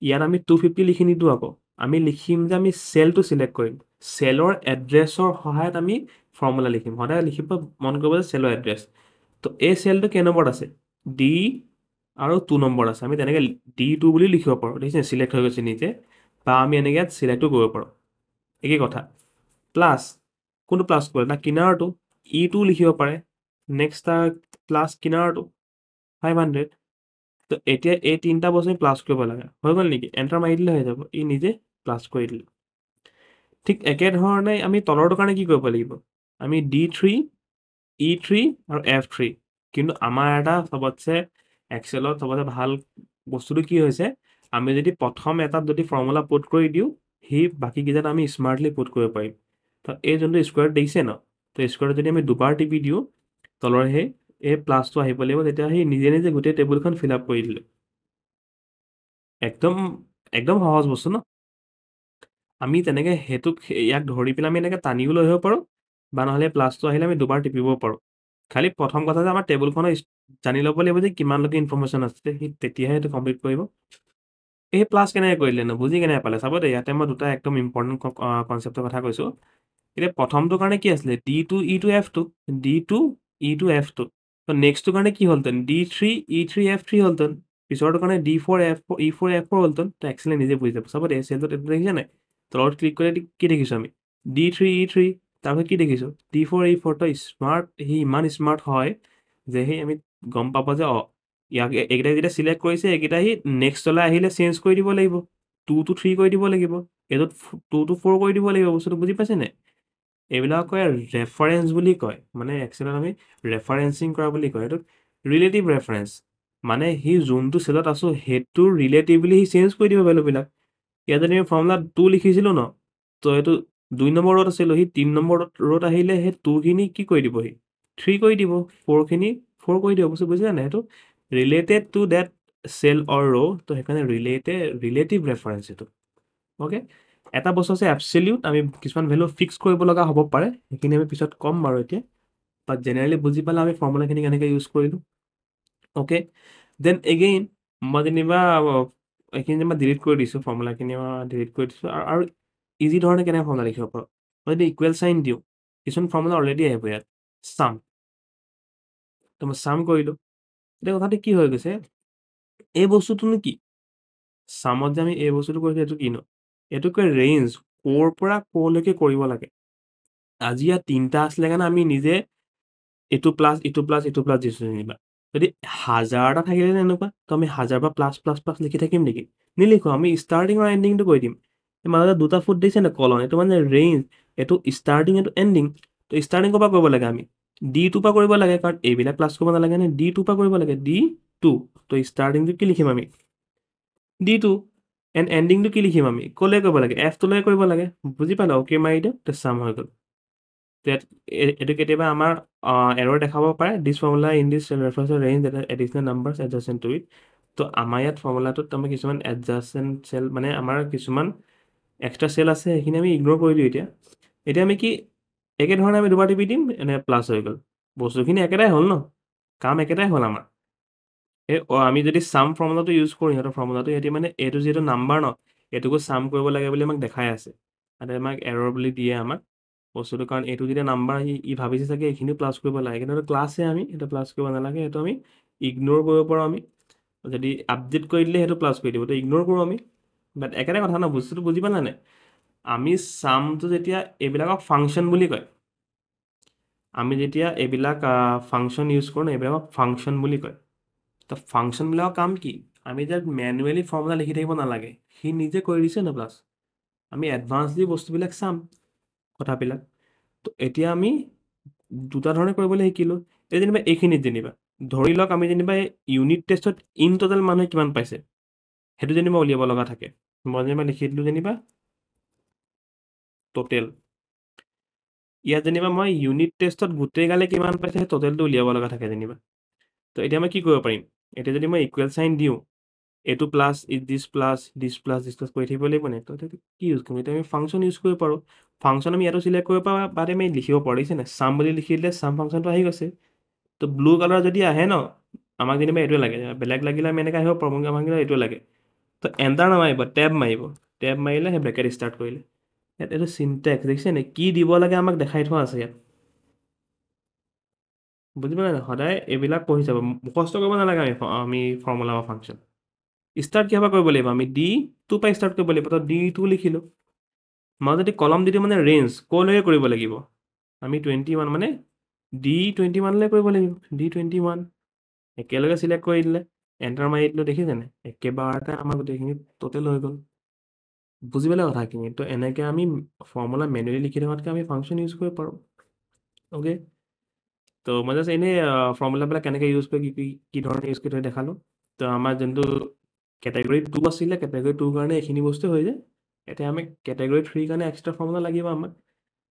ইয়াত আমি 250 লিখি নিদিওঁ আকৌ আমি লিখিম যে আমি চেলটো চিলেক্ট কৰিম চেলৰ এড্ৰেছৰ সহায়ত আমি ফৰ্মুলা লিখিম সদায় লিখিব মন কৰিব যে চেলৰ এড্ৰেছ তো এই চেলটো কেই নম্বৰত আছে ডি আৰু 2 নম্বৰ আছে আমি তেনেকৈ D2 বুলি লিখিব পাৰোঁ দেখিছে চিলেক্ট হৈ গৈছে নিজে বা আমি এনেকৈ ইয়াত চিলেক্টটো কৰিব পাৰোঁ একেই কথা প্লাছ কোনটো প্লাছ কৰে না কিনাৰটো E2 লিখিব পাৰে নেক্সট তাৰ প্লাছ কিনাৰটো 500 তো এতিয়া এই তিনিটা বস্তু আমি প্লাছ কৰিব লাগে হৈ গ'ল নেকি এণ্টাৰ মাৰি দিলে হৈ যাব ই নিজে প্লাছ কৰি দিলে ঠিক একেধৰণে আমি তলৰটোৰ কাৰণে কি কৰিব লাগিব আমি D3 E3 আৰু F3 কিন্তু আমাৰ এটা চবতছে এক্সেলত চবতছে ভাল বস্তুটো কি হৈছে আমি যদি প্ৰথম এটাত যদি ফৰ্মুলা পুট কৰি দিওঁ সি বাকীকেইটাত আমি স্মাৰ্টলি পুট কৰিব পাৰিম তো এই যোনটো স্কুৱাৰ দেখিছে ন তো স্কুৱাৰত যদি আমি দুবাৰ টিপি দিওঁ তলৰ সেই এই প্লাছটো আহিব লাগিব তেতিয়া সি নিজে নিজে গোটেই টেবুলখন ফিল আপ কৰি দিলে একদম একদম সহজ বস্তু ন আমি তেনেকৈ সেইটোক ইয়াক ধৰি পেলাই আমি এনেকৈ টানিও লৈ আহিব পাৰোঁ বা নহ'লে প্লাছটো আহিলে আমি দুবাৰ টিপিব পাৰোঁ খালি প্ৰথম কথা যে আমাৰ টেবুলখনৰ জানি ল'ব লাগিব যে কিমানলৈকে ইনফৰ্মেশ্যন আছে সি তেতিয়াহে সেইটো কমপ্লিট কৰিব এই প্লাছ কেনেকৈ কৰিলে নো বুজি কেনেকৈ পালে চাব দেই ইয়াতে মই দুটা একদম ইম্পৰ্টেণ্ট কনচেপ্টৰ কথা কৈছোঁ এতিয়া প্ৰথমটোৰ কাৰণে কি আছিলে D2 E2 F2 D2 E2 F2 তো নেক্সটটোৰ কাৰণে কি হ'লহেঁতেন D3 E3 F3 হ'লহেঁতেন পিছৰটোৰ কাৰণে D4 F4 E4 F4 হ'লহেঁতেন তো এক্সেলে নিজে বুজি যাব চাব দেই চেলটোত এইটো দেখিছে নাই তলত ক্লিক কৰিলে কি দেখিছোঁ আমি D3 E3 তাৰপিছত কি দেখিছোঁ D4 E4 তো স্মাৰ্ট সি ইমান স্মাৰ্ট হয় যে সেই আমি গম পাব যে ইয়াক এইকেইটা যেতিয়া চিলেক্ট কৰিছে এইকেইটা সি নেক্সটলৈ আহিলে চেঞ্জ কৰি দিব লাগিব 2 to 3 কৰি দিব লাগিব এইটোত 2 to 4 কৰি দিব লাগিব বস্তুটো বুজি পাইছে নাই এইবিলাক কয় ৰেফাৰেঞ্চ বুলি কয় মানে এক্সেলত আমি ৰেফাৰেঞ্চিং কৰা বুলি কয় এইটোক ৰিলেটিভ ৰেফাৰেঞ্চ মানে সি যোনটো চেলত আছোঁ সেইটো ৰিলেটিভলি সি চেঞ্জ কৰি দিব ভেলুবিলাক ইয়াত যদি আমি ফৰ্মুলা 2 লিখিছিলোঁ ন তো এইটো 2 নম্বৰ ৰত আছিলোঁ সি 3 নম্বৰ ৰত আহিলে সেই 2খিনি কি কৰি দিব সি 3 কৰি দিব 4খিনি 4 কৰি দিব বস্তু বুজিলা নাই সেইটো ৰিলেটেড টু ডেট চেল অৰ ৰ' তো সেইকাৰণে ৰিলেটিভ ৰেফাৰেঞ্চ এইটো অ'কে এটা বস্তু আছে এবছলিউট আমি কিছুমান ভেলু ফিক্স কৰিব লগা হ'ব পাৰে সেইখিনি আমি পিছত ক'ম বাৰু এতিয়া বাট জেনেৰেলি বুজি পালে আমি ফৰ্মুলাখিনি কেনেকৈ ইউজ কৰিলোঁ অ'কে দেন এগেইন মই যেনিবা এইখিনি যেনিবা ডিলিট কৰি দিছোঁ ফৰ্মুলাখিনি মই ডিলিট কৰি দিছোঁ আৰু ইজি ধৰণে কেনেকৈ ফৰ্মুলা লিখিব পাৰোঁ মই যদি ইকুৱেল চাইন দিওঁ কিছুমান ফৰ্মুলা অলৰেডি আহিব ইয়াত চাম তো মই চাম কৰিলোঁ এতিয়া কথাটো কি হৈ গৈছে এই বস্তুটোনো কি চামত যে আমি এই বস্তুটো কৰিছোঁ এইটো কিনো এইটো কয় ৰেঞ্জ ক'ৰ পৰা ক'লৈকে কৰিব লাগে আজি ইয়াত তিনিটা আছিলে কাৰণে আমি নিজে এইটো প্লাছ এইটো প্লাছ এইটো প্লাছ দিছোঁ যেনিবা যদি হাজাৰটা থাকিলে এনেকুৱা তো আমি হাজাৰ বা প্লাছ প্লাছ প্লাছ লিখি থাকিম নেকি নিলিখোঁ আমি ষ্টাৰ্টিং আৰু এণ্ডিংটো কৰি দিম মাজতে দুটা ফুট দিছে নে কলন এইটো মানে ৰেঞ্জ এইটো ষ্টাৰ্টিং এইটো এণ্ডিং তো ষ্টাৰ্টিং ক'ৰ পৰা কৰিব লাগে আমি D2 পৰা কৰিব লাগে কাৰণ এইবিলাক প্লাছ কৰিব নালাগে নে D2 পৰা কৰিব লাগে D2 তো ষ্টাৰ্টিংটো কি লিখিম আমি D2 এণ্ড এণ্ডিংটো কি লিখিম আমি ক'লৈ কৰিব লাগে F2লৈ কৰিব লাগে বুজি পালে অ'কে মাৰি দিওঁ তো চাম হৈ গ'ল এইটো কেতিয়াবা আমাৰ এৰৰ দেখাব পাৰে this formula in this reference range additional numbers adjacent to it তো আমাৰ ইয়াত ফৰ্মুলাটোত আমি কিছুমান এডজাষ্টেণ্ট চেল মানে আমাৰ কিছুমান এক্সট্ৰা চেল আছে সেইখিনি আমি ইগন'ৰ কৰি দিওঁ এতিয়া আমি কি একেধৰণে আমি দুবাৰ টিপি দিম এনে প্লাছ হৈ গ'ল বস্তুখিনি একেটাই হ'ল ন কাম একেটাই হ'ল আমাৰ আমি যদি চাম ফৰ্মুলাটো ইউজ কৰোঁ সিহঁতৰ ফৰ্মুলাটো সিহঁতি মানে এইটো যিহেতু নাম্বাৰ ন এইটোকো চাম কৰিব লাগে বুলি আমাক দেখাই আছে তাতে আমাক এৰৰ বুলি দিয়ে আমাক বস্তুটো কাৰণ এইটো যেতিয়া নাম্বাৰ ই ভাবিছে চাগে এইখিনিও প্লাছ কৰিব লাগে কিন্তু এইটো ক্লাছে আমি সেইটো প্লাছ কৰিব নালাগে সেইটো আমি ইগন'ৰ কৰিব পাৰোঁ আমি যদি আপডেট কৰি দিলে সেইটো প্লাছ কৰি দিব তো ইগন'ৰ কৰোঁ আমি বাট একেটা কথা ন বস্তুটো বুজি পালা নাই আমি সামটো যেতিয়া এইবিলাকক ফাংচন বুলি কয়, আমি যেতিয়া এইবিলাক ফাংচন ইউজ কৰোঁ এইবিলাকক ফাংচন বুলি কয়। তো ফাংচনবিলাকৰ কাম কি? আমি যে মেনুৱেলি ফৰ্মুলা লিখি থাকিব নালাগে, সি নিজে কৰি দিছে ন প্লাছ। আমি এডভান্সলি বস্তুবিলাক চাম কথাবিলাক। তো এতিয়া আমি দুটা ধৰণে কৰিবলৈ শিকিলোঁ। এতিয়া যেনিবা এইখিনিত যেনিবা ধৰি লওক আমি যেনিবা ইউনিট টেষ্টত ইন টোটেল মানুহে কিমান পাইছে সেইটো যেনিবা উলিয়াব লগা থাকে। মই যেনিবা লিখি দিলোঁ যেনিবা টোটেল। ইয়াত যেনিবা মই ইউনিট টেষ্টত গোটেই গালে কিমান পাইছে সেই টোটেলটো উলিয়াব লগা থাকে যেনিবা। তো এতিয়া মই কি কৰিব পাৰিম? এতিয়া যদি মই ইকুৱেল চাইন দিওঁ, এইটো প্লাছ দিছ প্লাছ দিছ প্লাছ দিছ প্লাছ কৰি থাকিব লাগিব নে? তো এতিয়া কি ইউজ কৰিম? এতিয়া আমি ফাংচন ইউজ কৰিব পাৰোঁ। ফাংচন আমি ইয়াতো চিলেক্ট কৰিব পাৰোঁ বা আমি লিখিব পাৰোঁ, দেখিছে নাই? চাম বুলি লিখি দিলে চাম ফাংচনটো আহি গৈছে। তো ব্লু কালাৰ যদি আহে ন, আমাক যেনিবা এইটোৱে লাগে, বেলেগ লাগিলে আমি এনেকৈ আহিব পাৰোঁ, আমাক কিন্তু এইটোৱে লাগে। তো এণ্টাৰ নামাৰিব, টেব মাৰিব, টেব মাৰিলে সেই ব্ৰেকেট ষ্টাৰ্ট কৰিলে। ইয়াত এইটো চিনটেক্স দেখিছে নে? কি দিব লাগে আমাক দেখাই থোৱা আছে ইয়াত। বুজি পালে নাই? সদায় এইবিলাক পঢ়ি যাব, মুখস্থ কৰিব নালাগে আমি ফৰ্মুলা বা ফাংচন। ষ্টাৰ্ট কিহৰ পৰা কৰিব লাগিব? আমি D2 পৰা ষ্টাৰ্ট কৰিব লাগিব। তো D2 লিখিলোঁ। মই যদি কলম দি দিওঁ মানে ৰেঞ্জ ক'লৈকে কৰিব লাগিব? আমি 21 মানে D21লৈ কৰিব লাগিব। D21 একেলগে চিলেক্ট কৰি দিলে, এণ্টাৰ মাৰি দিলোঁ, দেখিছে নাই? একেবাৰতে আমাৰ গোটেইখিনি টোটেল হৈ গ'ল। বুজি পালে কথাখিনি? তো এনেকৈ আমি ফৰ্মুলা মেনুৱেলি লিখি থকাতকৈ আমি ফাংচন ইউজ কৰিব পাৰোঁ। অ'কে, তো মই জাষ্ট এনেই ফৰ্মুলাবিলাক কেনেকৈ ইউজ কৰি কি ধৰণে ইউজ কৰি থৈ দেখালোঁ। তো আমাৰ যোনটো কেটেগৰী 2 আছিলে, কেটেগৰী 2ৰ কাৰণে এইখিনি বস্তু হৈ যায়। এতিয়া আমি কেটেগৰী 3ৰ কাৰণে এক্সট্ৰা ফৰ্মুলা লাগিব আমাক।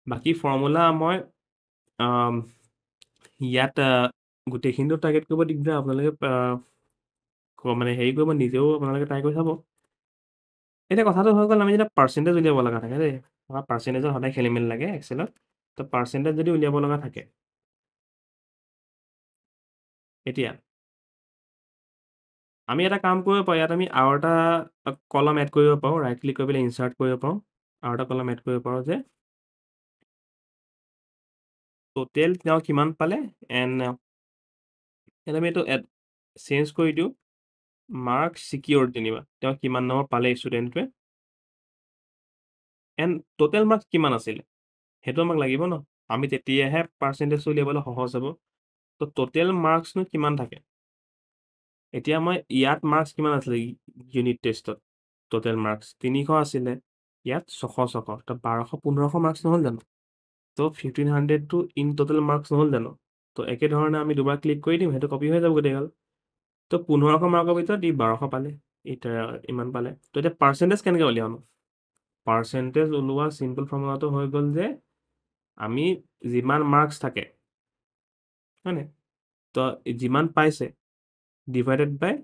বাকী ফৰ্মুলা মই ইয়াত গোটেইখিনিতো টাৰ্গেট কৰিব দিগদাৰ, আপোনালোকে মানে হেৰি কৰিব, নিজেও আপোনালোকে ট্ৰাই কৰি চাব। এতিয়া কথাটো হৈ গ'ল, আমি যেতিয়া পাৰ্চেণ্টেজ উলিয়াব লগা থাকে দেই, আমাৰ পাৰ্চেণ্টেজত সদায় খেলি মেলি লাগে এক্সেলত। তো পাৰ্চেণ্টেজ যদি উলিয়াব লগা থাকে, এতিয়া আমি এটা কাম কৰিব পাৰোঁ, ইয়াত আমি আৰু এটা কলম এড কৰিব পাৰোঁ, ৰাইট ক্লিক কৰি পেলাই ইনচাৰ্ট কৰিব পাৰোঁ, আৰু এটা কলম এড কৰিব পাৰোঁ যে টোটেল তেওঁ কিমান পালে, এণ্ড ইয়াত আমি এইটো চেঞ্জ কৰি দিওঁ মাৰ্কছ ছিকিউৰ্ড যেনিবা, তেওঁ কিমান নম্বৰ পালে ষ্টুডেণ্টটোৱে, এণ্ড টোটেল মাৰ্কছ কিমান আছিলে সেইটো আমাক লাগিব ন, আমি তেতিয়াহে পাৰ্চেণ্টেজটো উলিয়াবলৈ সহজ হ'ব। তো টোটেল মাৰ্কছনো কিমান থাকে? এতিয়া মই ইয়াত মাৰ্কছ কিমান আছিলে ইউনিট টেষ্টত? টোটেল মাৰ্কছ 300 আছিলে, ইয়াত 600 তো 1200 মাৰ্কছ নহ'ল জানো? তো 1500টো ইন টোটেল মাৰ্কছ নহ'ল জানো? তো একেধৰণে আমি দুবাৰ ক্লিক কৰি দিম, সেইটো কপি হৈ যাব গোটেইগাল। তো 1500 মাৰ্কৰ ভিতৰত 1200 পালে, ইমান পালে। তো এতিয়া পাৰ্চেণ্টেজ কেনেকৈ উলিয়াম? পাৰ্চেণ্টেজ ওলোৱা চিম্পল ফৰ্মুলাটো হৈ গ'ল যে আমি যিমান মাৰ্কছ থাকে, হয়নে, তো যিমান পাইছে ডিভাইডেড বাই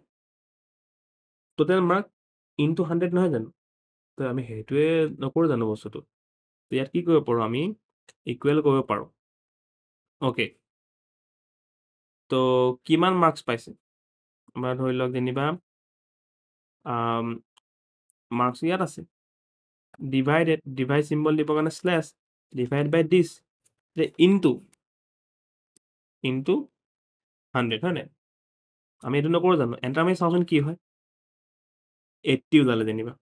টোটেল মাৰ্ক ইনটু 100 নহয় জানো? তো আমি সেইটোৱে নকৰোঁ জানো বস্তুটো? তো ইয়াত কি কৰিব পাৰোঁ, আমি ইকুৱেল কৰিব পাৰোঁ। অ'কে, তো কিমান মাৰ্কছ পাইছে? আমাৰ ধৰি লওক যেনিবা মাৰ্কছ ইয়াত আছে, ডিভাইড চিম্বল দিবৰ কাৰণে স্লেছ, ডিভাইড বাই দিছ, ইনটু 100, হয়নে? আমি এইটো নকৰোঁ জানো? এণ্টাৰ মাৰি চাওঁচোন কি হয়। 80 ওলালে যেনিবা।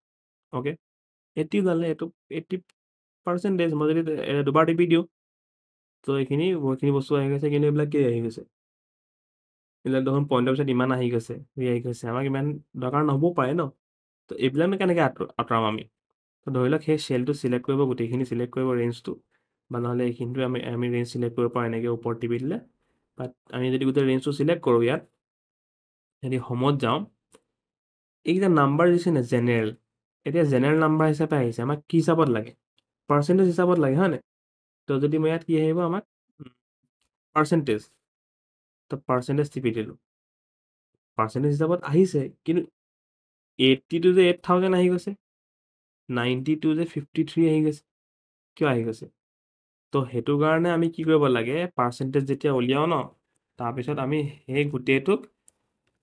অ'কে, 80 ওলালে, এইটো 80%। মই যদি দুবাৰ টিপি দিওঁ, তো এইখিনি বহুতখিনি বস্তু আহি গৈছে, কিন্তু এইবিলাক কি আহি গৈছে? এইবিলাক দেখোন পইণ্টৰ পিছত ইমান আহি গৈছে, আহি গৈছে, আমাক ইমান দৰকাৰ নহ'বও পাৰে ন। তো এইবিলাকনো কেনেকৈ আঁতৰাম আমি? তো ধৰি লওক সেই চেলটো চিলেক্ট কৰিব, গোটেইখিনি চিলেক্ট কৰিব ৰেঞ্জটো, বা নহ'লে এইখিনিটো আমি ৰেঞ্জ চিলেক্ট কৰিব পাৰোঁ এনেকৈ ওপৰত টিপি দিলে। বাট আমি যদি গোটেই ৰেঞ্জটো চিলেক্ট কৰোঁ, ইয়াত যদি হোমত যাওঁ, এইকেইটা নাম্বাৰ দিছে নে জেনেৰেল, এতিয়া জেনেৰেল নাম্বাৰ হিচাপে আহিছে, আমাক কি হিচাপত লাগে? পাৰ্চেণ্টেজ হিচাপত লাগে, হয়নে? তো যদি মই ইয়াত কি আহিব আমাক পাৰ্চেণ্টেজ, তো পাৰ্চেণ্টেজ টিপি দিলোঁ, পাৰ্চেণ্টেজ হিচাপত আহিছে, কিন্তু 82 যে 8000 আহি গৈছে, 92 যে 53 আহি গৈছে, কিয় আহি গৈছে? তো সেইটো কাৰণে আমি কি কৰিব লাগে, পাৰ্চেণ্টেজ যেতিয়া উলিয়াওঁ ন, তাৰপিছত আমি সেই গোটেইটোক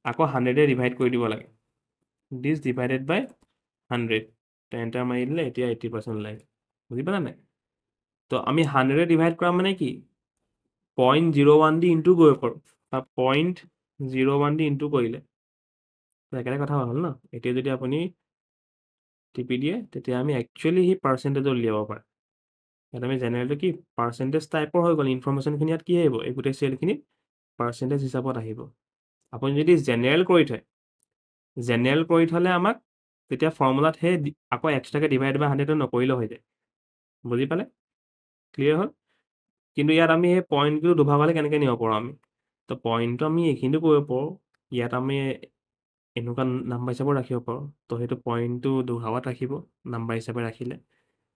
আকৌ 100 ডিভাইড কৰি দিব লাগে, দিছ ডিভাইডেড বাই 100, তো এণ্টাৰ মাৰি দিলে এতিয়া 80% ওলাই। বুজি পালা নাই? তো আমি 100 ডিভাইড কৰা মানে কি, 0.01 দি ইনটু কৰিব পাৰোঁ, বা 0.01 দি ইনটু কৰিলে একেটা কথা হ'ল ন। এতিয়া যদি আপুনি টিপি দিয়ে তেতিয়া আমি একচুৱেলি সেই পাৰ্চেণ্টেজ উলিয়াব পাৰে ইয়াত আমি জেনেৰেলটো কি পাৰ্চেণ্টেজ টাইপৰ হৈ গ'ল ইনফৰমেশ্যনখিনি ইয়াত কি আহিব এই গোটেই চেলখিনিত পাৰ্চেণ্টেজ হিচাপত আহিব আপুনি যদি জেনেৰেল কৰি থ'লে আমাক তেতিয়া ফৰ্মুলাত সেই আকৌ এক্সট্ৰাকৈ ডিভাইড বাই 100 নকৰিলেও হৈ যায় বুজি পালে ক্লিয়াৰ হ'ল কিন্তু ইয়াত আমি সেই পইণ্টটো দুভাগলৈ কেনেকৈ নিব পাৰোঁ আমি তো পইণ্টটো আমি এইখিনিও কৰিব পাৰোঁ ইয়াত আমি এনেকুৱা নাম্বাৰ হিচাপত ৰাখিব পাৰোঁ তো সেইটো পইণ্টটো দুভাগত ৰাখিব নাম্বাৰ হিচাপে ৰাখিলে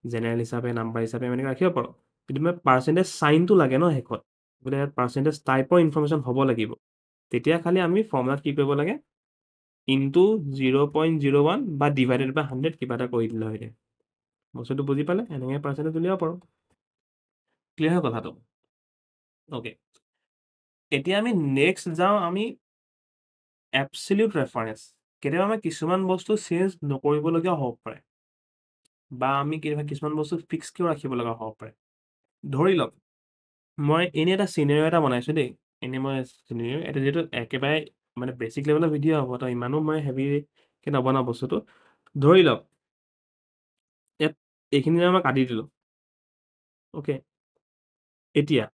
জেনেৰেল হিচাপে নাম্বাৰ হিচাপে আমি এনেকৈ ৰাখিব পাৰোঁ কিন্তু মানে পাৰ্চেণ্টেজ চাইনটো লাগে ন শেষত গতিকে ইয়াত পাৰ্চেণ্টেজ টাইপৰ ইনফৰমেশ্যন হ'ব লাগিব তেতিয়া খালি আমি ফৰ্মুলাত কি কৰিব লাগে ইনটু 0.01 বা ডিভাইডেড বাই 100 কিবা এটা কৰি দিলে হৈ যায় বস্তুটো বুজি পালে এনেকৈ পাৰ্চেণ্টেজ উলিয়াব পাৰোঁ ক্লিয়াৰ হয় কথাটো অ'কে এতিয়া আমি নেক্সট যাওঁ আমি এবছলিউট ৰেফাৰেঞ্চ কেতিয়াবা আমি কিছুমান বস্তু চেঞ্জ নকৰিবলগীয়া হ'ব পাৰে বা আমি কেতিয়াবা কিছুমান বস্তু ফিক্সকৈও ৰাখিব লগা হ'ব পাৰে ধৰি লওক মই এনেই এটা চিনেৰিঅ' এটা বনাইছোঁ দেই এনেই মই চিনেৰিঅ' এটা যিহেতু একেবাৰে মানে বেছিক লেভেলৰ ভিডিঅ' হ'ব তো ইমানো মই হেভিকৈ নবনাওঁ বস্তুটো ধৰি লওক ইয়াত এইখিনি মই কাটি দিলোঁ অ'কে এতিয়া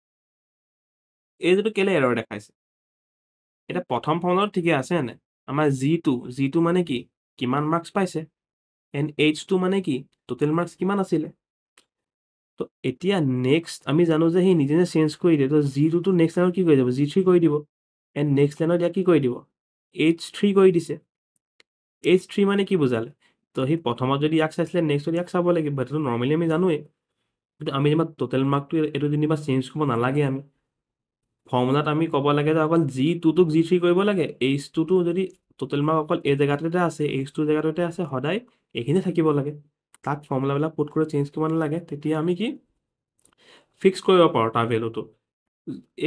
এই যিটো কেলৈ এৰৰ দেখাইছে এতিয়া প্ৰথম ফৰ্মুলাত ঠিকে আছে নে আমাৰ জি2 মানে কি কিমান মাৰ্কছ পাইছে এণ্ড H2 মানে কি টোটেল মাৰ্কছ কিমান আছিলে তো এতিয়া নেক্সট আমি জানো যে সি নিজে নিজে চেঞ্জ কৰি দিয়ে তো জি2টো নেক্সট লাইনত কি কৰি যাব G3 কৰি দিব এণ্ড নেক্সট লাইনত ইয়াত কি কৰি দিব H3 কৰি দিছে H3 মানে কি বুজালে তো সি প্ৰথমত যদি ইয়াক চাইছিলে নেক্সট ইয়াক চাব লাগিব সেইটো নৰ্মেলি আমি জানোৱেই কিন্তু আমি যেনিবা টোটেল মাৰ্কটো এইটো যেনিবা চেঞ্জ কৰিব নালাগে আমি ফৰ্মুলাত আমি ক'ব লাগে যে অকল G2টোক G3 কৰিব লাগে H2টো যদি টোটেল মাৰ্ক অকল এই জেগাটোতে আছে H2 জেগাটোতে আছে সদায় এইখিনি থাকিব লাগে তাক ফৰ্মুলাবিলাক পুট কৰি চেঞ্জ কৰিব নালাগে তেতিয়া আমি কি ফিক্স কৰিব পাৰোঁ তাৰ ভেলুটো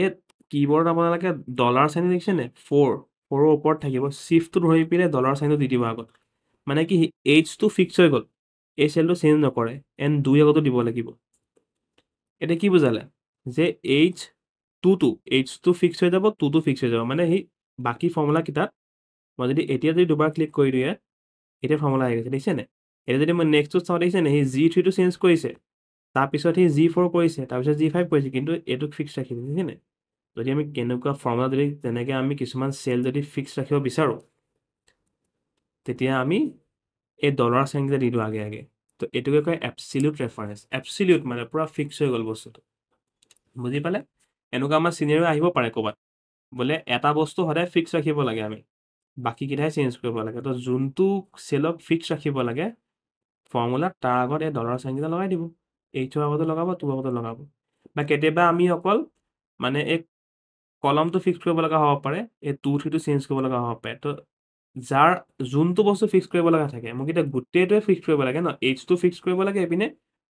এই কীবৰ্ড আপোনালোকে ডলাৰ চাইন দেখিছেনে 4ৰ ওপৰত থাকিব চিফ্টটো ধৰি পিনে ডলাৰ চাইনটো দি দিব আগত মানে কি H2 ফিক্স হৈ গ'ল এই চেলটো চেঞ্জ নকৰে এণ্ড 2 আগতো দিব লাগিব এতিয়া কি বুজালে যে H2 ফিক্স হৈ যাব 2টো ফিক্স হৈ যাব মানে সেই বাকী ফৰ্মুলাকেইটাত মই যদি এতিয়া যদি দুবাৰ ক্লিক কৰি দিয়ে এতিয়া ফৰ্মুলা আহি গৈছে দেখিছেনে এতিয়া যদি মই নেক্সটটো চাওঁ দেখিছেনে সি G3টো চেঞ্জ কৰিছে তাৰপিছত সি G4 কৰিছে তাৰপিছত G5 কৰিছে কিন্তু এইটোক ফিক্স ৰাখিছে দেখিছেনে যদি আমি কেনেকুৱা ফৰ্মুলা যদি তেনেকৈ আমি কিছুমান চেল যদি ফিক্স ৰাখিব বিচাৰোঁ তেতিয়া আমি এই ডলাৰ চাইনকেইটা দি দিওঁ আগে আগে তো এইটোকে কয় এবছলিউট ৰেফাৰেঞ্চ এবছলিউট মানে পূৰা ফিক্স হৈ গ'ল বস্তুটো বুজি পালে এনেকুৱা আমাৰ চিনেৰিঅ' আহিব পাৰে ক'ৰবাত বোলে এটা বস্তু সদায় ফিক্স ৰাখিব লাগে আমি বাকীকেইটাই চেঞ্জ কৰিব লাগে তো যোনটো চেলক ফিক্স ৰাখিব লাগে ফৰ্মুলাত তাৰ আগত এই ডলাৰ চাইনকেইটা লগাই দিব H-ৰ আগতো লগাব 2 আগতো লগাব বা কেতিয়াবা আমি অকল মানে এই কলমটো ফিক্স কৰিব লগা হ'ব পাৰে এই 2-3টো চেঞ্জ কৰিব লগা হ'ব পাৰে তো যাৰ যোনটো বস্তু ফিক্স কৰিব লগা থাকে মোক এতিয়া গোটেইটোৱে ফিক্স কৰিব লাগে ন H2 ফিক্স কৰিব লাগে এইপিনে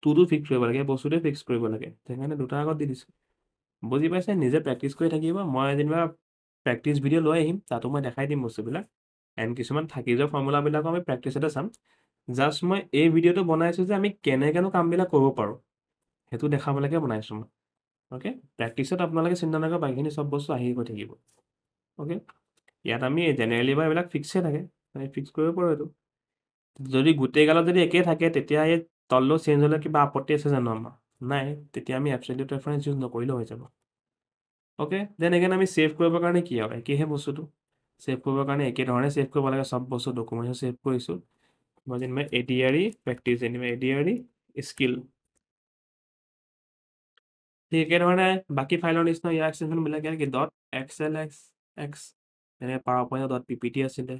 2টো ফিক্স কৰিব লাগে বস্তুটোৱে ফিক্স কৰিব লাগে সেইকাৰণে দুটা আগত দি দিছোঁ বুজি পাইছে নিজে প্ৰেক্টিচ কৰি থাকিব মই যেনিবা প্ৰেক্টিচ ভিডিঅ' লৈ আহিম তাতো মই দেখাই দিম বস্তুবিলাক এণ্ড কিছুমান থাকি যোৱা ফৰ্মুলাবিলাকো আমি প্ৰেক্টিচতে চাম জাষ্ট মই এই ভিডিঅ'টো বনাইছোঁ যে আমি কেনেকৈনো কামবিলাক কৰিব পাৰোঁ সেইটো দেখাবলৈকে বনাইছোঁ মই অ'কে প্ৰেক্টিচত আপোনালোকে চিন্তা নকৰিব বাকীখিনি চব বস্তু আহি গৈ থাকিব অ'কে ইয়াত আমি জেনেৰেলি বা এইবিলাক ফিক্সে থাকে আমি ফিক্স কৰিব পাৰোঁ এইটো যদি গোটেইগালত যদি একেই থাকে তেতিয়া এই তলটো চেঞ্জ হ'লে কিবা আপত্তি আছে জানো আমাৰ নাই তেতিয়া আমি এবছলিউট ৰেফাৰেঞ্চ ইউজ নকৰিলেও হৈ যাব অ'কে দেন এগেইন আমি ছেভ কৰিবৰ কাৰণে কি আৰু একেইহে বস্তুটো ছেভ কৰিবৰ কাৰণে একেধৰণে ছেভ কৰিব লাগে চব বস্তু ডকুমেণ্টছো ছেভ কৰিছোঁ মই যেনিবা ADRE প্ৰেক্টিচ যেনিবা ADRE স্কিল ঠিক একেধৰণে বাকী ফাইলৰ নিচিনা ইয়াৰ এক্সটেনশ্যনবিলাক কি .xlx যেনেকৈ পাৱাৰ পইণ্টৰ .ppt আছিলে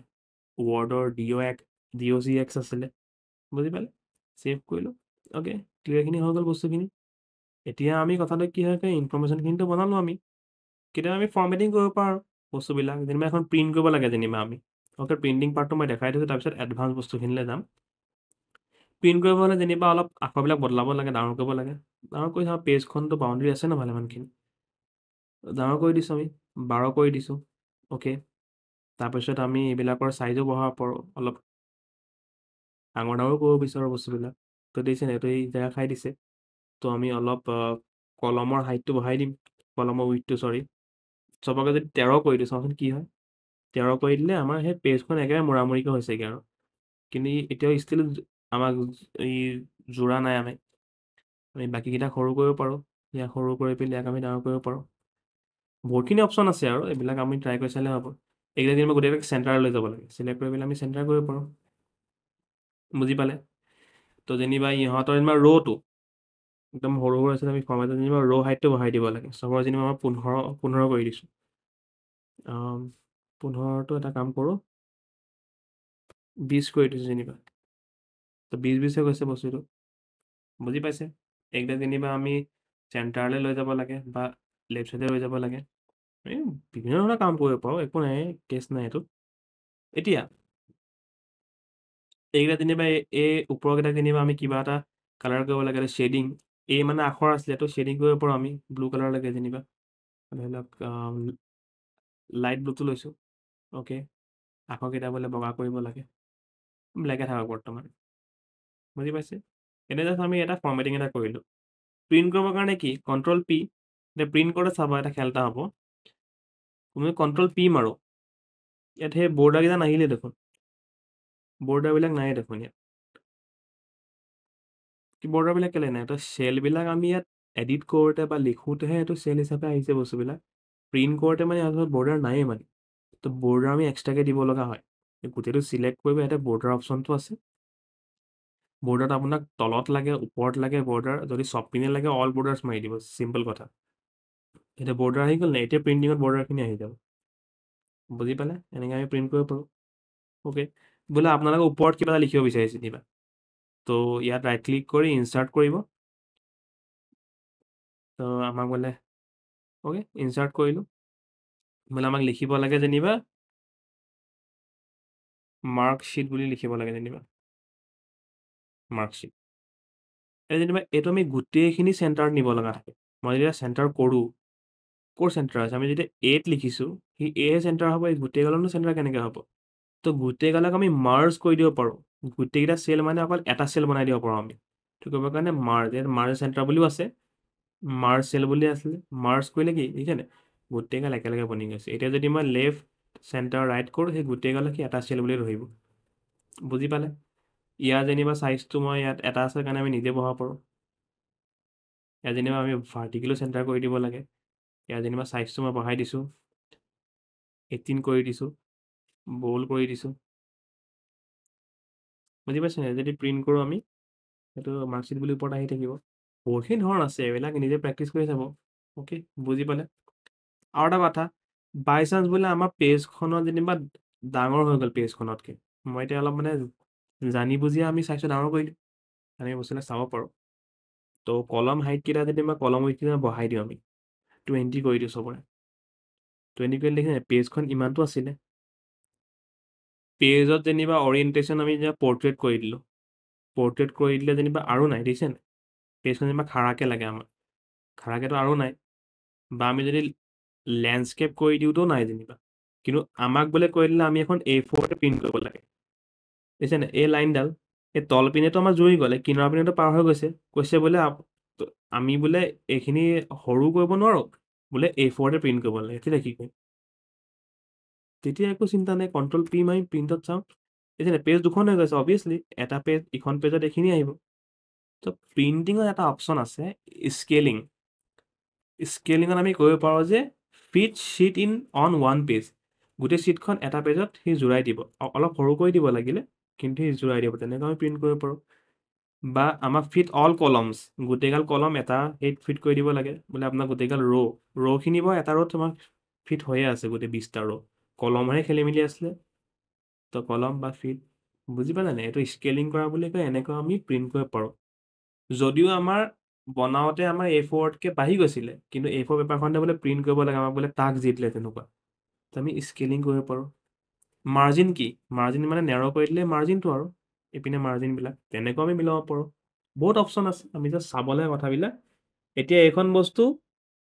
ৱৰ্ডৰ docx আছিলে বুজি পালে ছেভ কৰিলোঁ অ'কে ক্লিয়াৰখিনি হৈ গ'ল বস্তুখিনি এতিয়া আমি কথাটো কি হয় ইনফৰমেশ্যনখিনিতো বনালোঁ আমি কেতিয়াবা আমি ফৰ্মেটিং কৰিব পাৰোঁ বস্তুবিলাক যেনিবা এখন প্ৰিণ্ট কৰিব লাগে যেনিবা আমি অ'কে প্ৰিণ্টিং পাৰ্টটো মই দেখাই দিছোঁ তাৰপিছত এডভান্স বস্তুখিনিলৈ যাম প্ৰিণ্ট কৰিব হ'লে যেনিবা অলপ আখৰবিলাক বদলাব লাগে ডাঙৰ কৰিব লাগে ডাঙৰ কৰি চাওঁ পেজখনটো বাউণ্ডেৰী আছে ন ভালেমানখিনি ডাঙৰ কৰি দিছোঁ আমি 12 কৰি দিছোঁ অ'কে তাৰপিছত আমি এইবিলাকৰ চাইজো বঢ়াব পাৰোঁ অলপ ডাঙৰ কৰিব বিচাৰোঁ বস্তুবিলাক তো দেখিছে এইটো এই জেগা খাই দিছে তো আমি অলপ কলমৰ হাইটটো বঢ়াই দিম কলমৰ উইথটো চবকে যদি 13 কৰি দিওঁ চাওঁচোন কি হয় 13 কৰি দিলে আমাৰ সেই পেজখন একেবাৰে মূৰামূৰিকৈ হৈছেগৈ আৰু কিন্তু এতিয়াও ষ্টিল আমাক এই জোৰা নাই আমি বাকীকেইটা সৰু কৰিব পাৰোঁ ইয়াক সৰু কৰি পেলাই ইয়াক আমি ডাঙৰ কৰিব পাৰোঁ বহুতখিনি অপশ্যন আছে আৰু এইবিলাক আমি ট্ৰাই কৰি চালে হ'ব এইকেইটা যেনিবা গোটেইবিলাক চেণ্টাৰ লৈ যাব লাগে চিলেক্ট কৰি পেলাই আমি চেণ্টাৰ কৰিব পাৰোঁ বুজি পালে তো যেনিবা ইহঁতৰ যেনিবা ৰ'টো একদম সৰু সৰু আছে আমি ফৰ্মেটত যেনিবা ৰ' হাইটটো বঢ়াই দিব লাগে চবৰ যেনিবা মই 15 কৰি দিছোঁ 15টো এটা কাম কৰোঁ 20 কৰি দিছোঁ যেনিবা তো 20 হৈ গৈছে বস্তুটো বুজি পাইছে এইকেইটা যেনিবা আমি চেণ্টাৰলৈ লৈ যাব লাগে বা লেফ্ট চাইডে লৈ যাব লাগে এই বিভিন্ন ধৰণৰ কাম কৰিব পাৰোঁ একো নাই কেছ নাই এইটো এতিয়া এইকেইটা যেনিবা এই ওপৰকেইটা যেনিবা আমি কিবা এটা কালাৰ কৰিব লাগে শ্বেডিং এই মানে আখৰ আছিলে তো শ্বেডিং কৰিব পাৰোঁ আমি ব্লু কালাৰ লাগে যেনিবা ধৰি লওক লাইট ব্লুটো লৈছোঁ অ'কে আখৰকেইটা বোলে বগা কৰিব লাগে ব্লেকে থাকক বৰ্তমান বুজি পাইছে এনে জাষ্ট আমি এটা ফৰ্মেটিং এটা কৰিলোঁ প্ৰিণ্ট কৰিবৰ কাৰণে কি কণ্ট্ৰল পি এতিয়া প্ৰিণ্ট কৰোঁতে চাব এটা খেল এটা হ'ব তুমি কণ্ট্ৰল পি মাৰো ইয়াত সেই বৰ্ডাৰকেইটা নাহিলে দেখোন বৰ্ডাৰবিলাক নাই দেখোন ইয়াত কি বৰ্ডাৰবিলাক কেলৈ নাই তো চেলবিলাক আমি ইয়াত এডিট কৰোঁতে বা লিখোঁতেহে এইটো চেল হিচাপে আহিছে বস্তুবিলাক প্ৰিণ্ট কৰোঁতে মানে ইয়াত বৰ্ডাৰ নায়েই মানে তো বৰ্ডাৰ আমি এক্সট্ৰাকৈ দিব লগা হয় গোটেইটো চিলেক্ট কৰিব ইয়াতে বৰ্ডাৰ অপশ্যনটো আছে বৰ্ডাৰত আপোনাক তলত লাগে ওপৰত লাগে বৰ্ডাৰ যদি চব পিনে লাগে অল বৰ্ডাৰ্ছ মাৰি দিব চিম্পল কথা এতিয়া বৰ্ডাৰ আহি গ'ল নাই এতিয়া প্ৰিণ্টিঙত বৰ্ডাৰখিনি আহি যাব বুজি পালে এনেকৈ আমি প্ৰিণ্ট কৰিব পাৰোঁ অ'কে বোলে আপোনালোকে ওপৰত কিবা এটা লিখিব বিচাৰিছে কিবা তো ইয়াত ৰাইট ক্লিক কৰি ইনচাৰ্ট কৰিব তো আমাক বোলে অ'কে ইনচাৰ্ট কৰিলোঁ বোলে আমাক লিখিব লাগে যেনিবা মাৰ্কশ্বিট বুলি লিখিব লাগে যেনিবা মাৰ্কশ্বিট এই যেনিবা এইটো আমি গোটেইখিনি চেণ্টাৰত নিব লগা থাকে মই যেতিয়া চেণ্টাৰ কৰোঁ ক'ৰ চেণ্টাৰ আছে আমি যেতিয়া এত লিখিছোঁ সি এহে চেণ্টাৰ হ'ব এই গোটেইগালনো চেণ্টাৰ কেনেকৈ হ'ব তো গোটেইগালক আমি মাৰ্জ কৰি দিব পাৰোঁ গোটেইকেইটা চেল মানে অকল এটা চেল বনাই দিব পাৰোঁ আমি সেইটো কৰিবৰ কাৰণে মাৰ্জ চেণ্টাৰ বুলিও আছে মাৰ্জ চেল বুলি আছিলে মাৰ্জ কৰিলে কি দেখিছেনে গোটেইগাল একেলগে বনি গৈছে এতিয়া যদি মই লেফ্ট চেণ্টাৰ ৰাইট কৰোঁ সেই গোটেইগাল সি এটা চেল বুলি ধৰিব বুজি পালে ইয়াৰ যেনিবা চাইজটো মই ইয়াত এটা আছে কাৰণে আমি নিজে বহাব পাৰোঁ ইয়াত যেনিবা আমি ভাৰ্টিকেলো চেণ্টাৰ কৰি দিব লাগে ইয়াত যেনিবা চাইজটো মই বঢ়াই দিছোঁ 18 কৰি দিছোঁ বল কৰি দিছোঁ বুজি পাইছে নাই যদি প্ৰিণ্ট কৰোঁ আমি সেইটো মাৰ্কশ্বিট বুলি ওপৰত আহি থাকিব বহুতখিনি ধৰণ আছে এইবিলাক নিজে প্ৰেক্টিচ কৰি চাব অ'কে বুজি পালে আৰু এটা কথা বাই চান্স বোলে আমাৰ পেজখনত যেনিবা ডাঙৰ হৈ গ'ল পেজখনতকৈ মই এতিয়া অলপ মানে জানি বুজিয়ে আমি চাইজটো ডাঙৰ কৰি দিওঁ আমি বস্তুবিলাক চাব পাৰোঁ তো কলম হাইটকেইটা যেনিবা কলম উইথকেইটা বঢ়াই দিওঁ আমি 20 কৰি দিওঁ চবৰে 20 কৰি দেখিছে পেজখন ইমানটো আছিলে পেজত যেনিবা অৰিয়েণ্টেশ্যন আমি যেনিবা পৰ্ট্ৰেট কৰি দিলোঁ পৰ্ট্ৰেট কৰি দিলে যেনিবা আৰু নাই দেখিছেনে পেজখন যেনিবা খাৰাকৈ লাগে আমাক খাৰাকৈতো আৰু নাই বা আমি যদি লেণ্ডস্কেপ কৰি দিওঁতো নাই যেনিবা কিন্তু আমাক বোলে কৈ দিলে আমি এখন A4 প্ৰিণ্ট কৰিব লাগে দেখিছেনে এই লাইনডাল এই তল পিনেতো আমাৰ জুৰি গ'লে কিনাৰ পিনেতো পাৰ হৈ কৈছে বোলে আমি বোলে এইখিনি সৰু কৰিব নোৱাৰোঁ বোলে A4 প্ৰিণ্ট কৰিব লাগে তেতিয়া কি কৰিম তেতিয়া একো চিন্তা নাই কণ্ট্ৰল P মাৰি প্ৰিণ্টত চাওঁ দেখিছেনে পেজ দুখন হৈ গৈছে অভিয়াছলি এটা পেজ ইখন পেজত এইখিনি আহিব তো প্ৰিণ্টিঙত এটা অপশ্যন আছে স্কেলিঙত আমি কৰিব পাৰোঁ যে fit sheet in on one page গোটেই শ্বীটখন এটা পেজত সি জোৰাই দিব অলপ সৰু কৰি দিব লাগিলে কিন্তু সি জোৰাই দিব তেনেকৈ আমি প্ৰিণ্ট কৰিব পাৰোঁ বা আমাক ফিট অল কলমছ গোটেইগাল কলম এটা হেৰিত ফিট কৰি দিব লাগে বোলে আপোনাক গোটেইগাল ৰ'খিনি বাৰু এটা ৰ'ত তোমাক ফিট হৈয়ে আছে গোটেই 20টা কলমহে খেলি মেলি আছিলে তো কলম বা ফিট বুজি পালে নাই এইটো স্কেলিং কৰা বুলি কয় এনেকৈ আমি প্ৰিণ্ট কৰিব পাৰোঁ যদিও আমাৰ বনাওঁতে আমাৰ A4তকৈ বাঢ়ি গৈছিলে কিন্তু A4 পেপাৰখনতে বোলে প্ৰিণ্ট কৰিব লাগে আমাক বোলে টাস্ক দি দিলে তেনেকুৱা তো আমি স্কেলিং কৰিব পাৰোঁ মাৰ্জিন কি মাৰ্জিন মানে নেৰ' কৰি দিলে মাৰ্জিনটো আৰু এইপিনে মাৰ্জিনবিলাক তেনেকৈ আমি মিলাব পাৰোঁ বহুত অপশ্যন আছে আমি জাষ্ট চাব লাগে কথাবিলাক এতিয়া এইখন বস্তু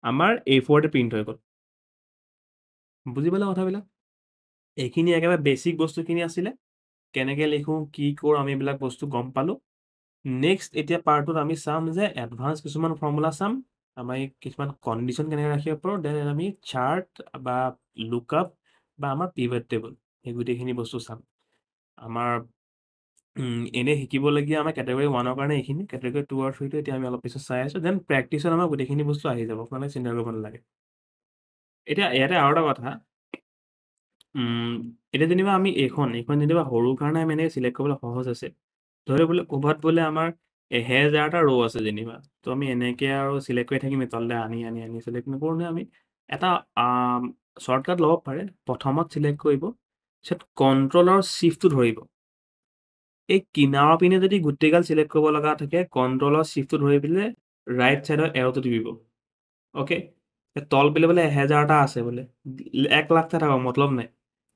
আমাৰ A4তে প্ৰিণ্ট হৈ গ'ল বুজি পালে কথাবিলাক এইখিনি একেবাৰে বেছিক বস্তুখিনি আছিলে কেনেকৈ লিখোঁ কি কৰোঁ আমি এইবিলাক বস্তু গম পালোঁ নেক্সট এতিয়া পাৰ্টটোত আমি চাম যে এডভান্স কিছুমান ফৰ্মুলা চাম আমি কিছুমান কণ্ডিশ্যন কেনেকৈ ৰাখিব পাৰোঁ দেন আমি চাৰ্ট বা লুকআপ বা আমাৰ পিভট টেবল সেই গোটেইখিনি বস্তু চাম আমাৰ এনেই শিকিবলগীয়া আমাৰ কেটেগৰী 1ৰ কাৰণে এইখিনি, কেটেগৰী 2 আৰু 3টো এতিয়া আমি অলপ পিছত চাই আছোঁ। দেন প্ৰেক্টিছত আমাৰ গোটেইখিনি বস্তু আহি যাব, আপোনালোকে চিন্তা কৰিব নালাগে। এতিয়া ইয়াতে আৰু এটা কথা, এতিয়া যেনিবা আমি এইখন যেনিবা সৰু কাৰণে আমি এনেকৈ চিলেক্ট কৰিবলৈ সহজ আছে। ধৰি বোলে ক'ৰবাত বোলে আমাৰ 1000টা ৰ' আছে যেনিবা, তো আমি এনেকৈ আৰু চিলেক্ট কৰি থাকিম তললৈ আনি আনি আনি চিলেক্ট নকৰোঁ নহয় আমি। এটা শ্বৰ্টকাট ল'ব পাৰে, প্ৰথমত চিলেক্ট কৰিব, পিছত কণ্ট্ৰলৰ চিফ্টটো ধৰিব। এই কিনাৰৰ পিনে যদি গোটেইগাল চিলেক্ট কৰিব লগা থাকে, কণ্ট্ৰলৰ চিফ্টটো ধৰি পেলাই ৰাইট ছাইডৰ এৰ'টো টিপিব। অ'কে, তল পিনে বোলে 1000টা আছে বোলে, 1,00,000টা থাকক মতলব নাই।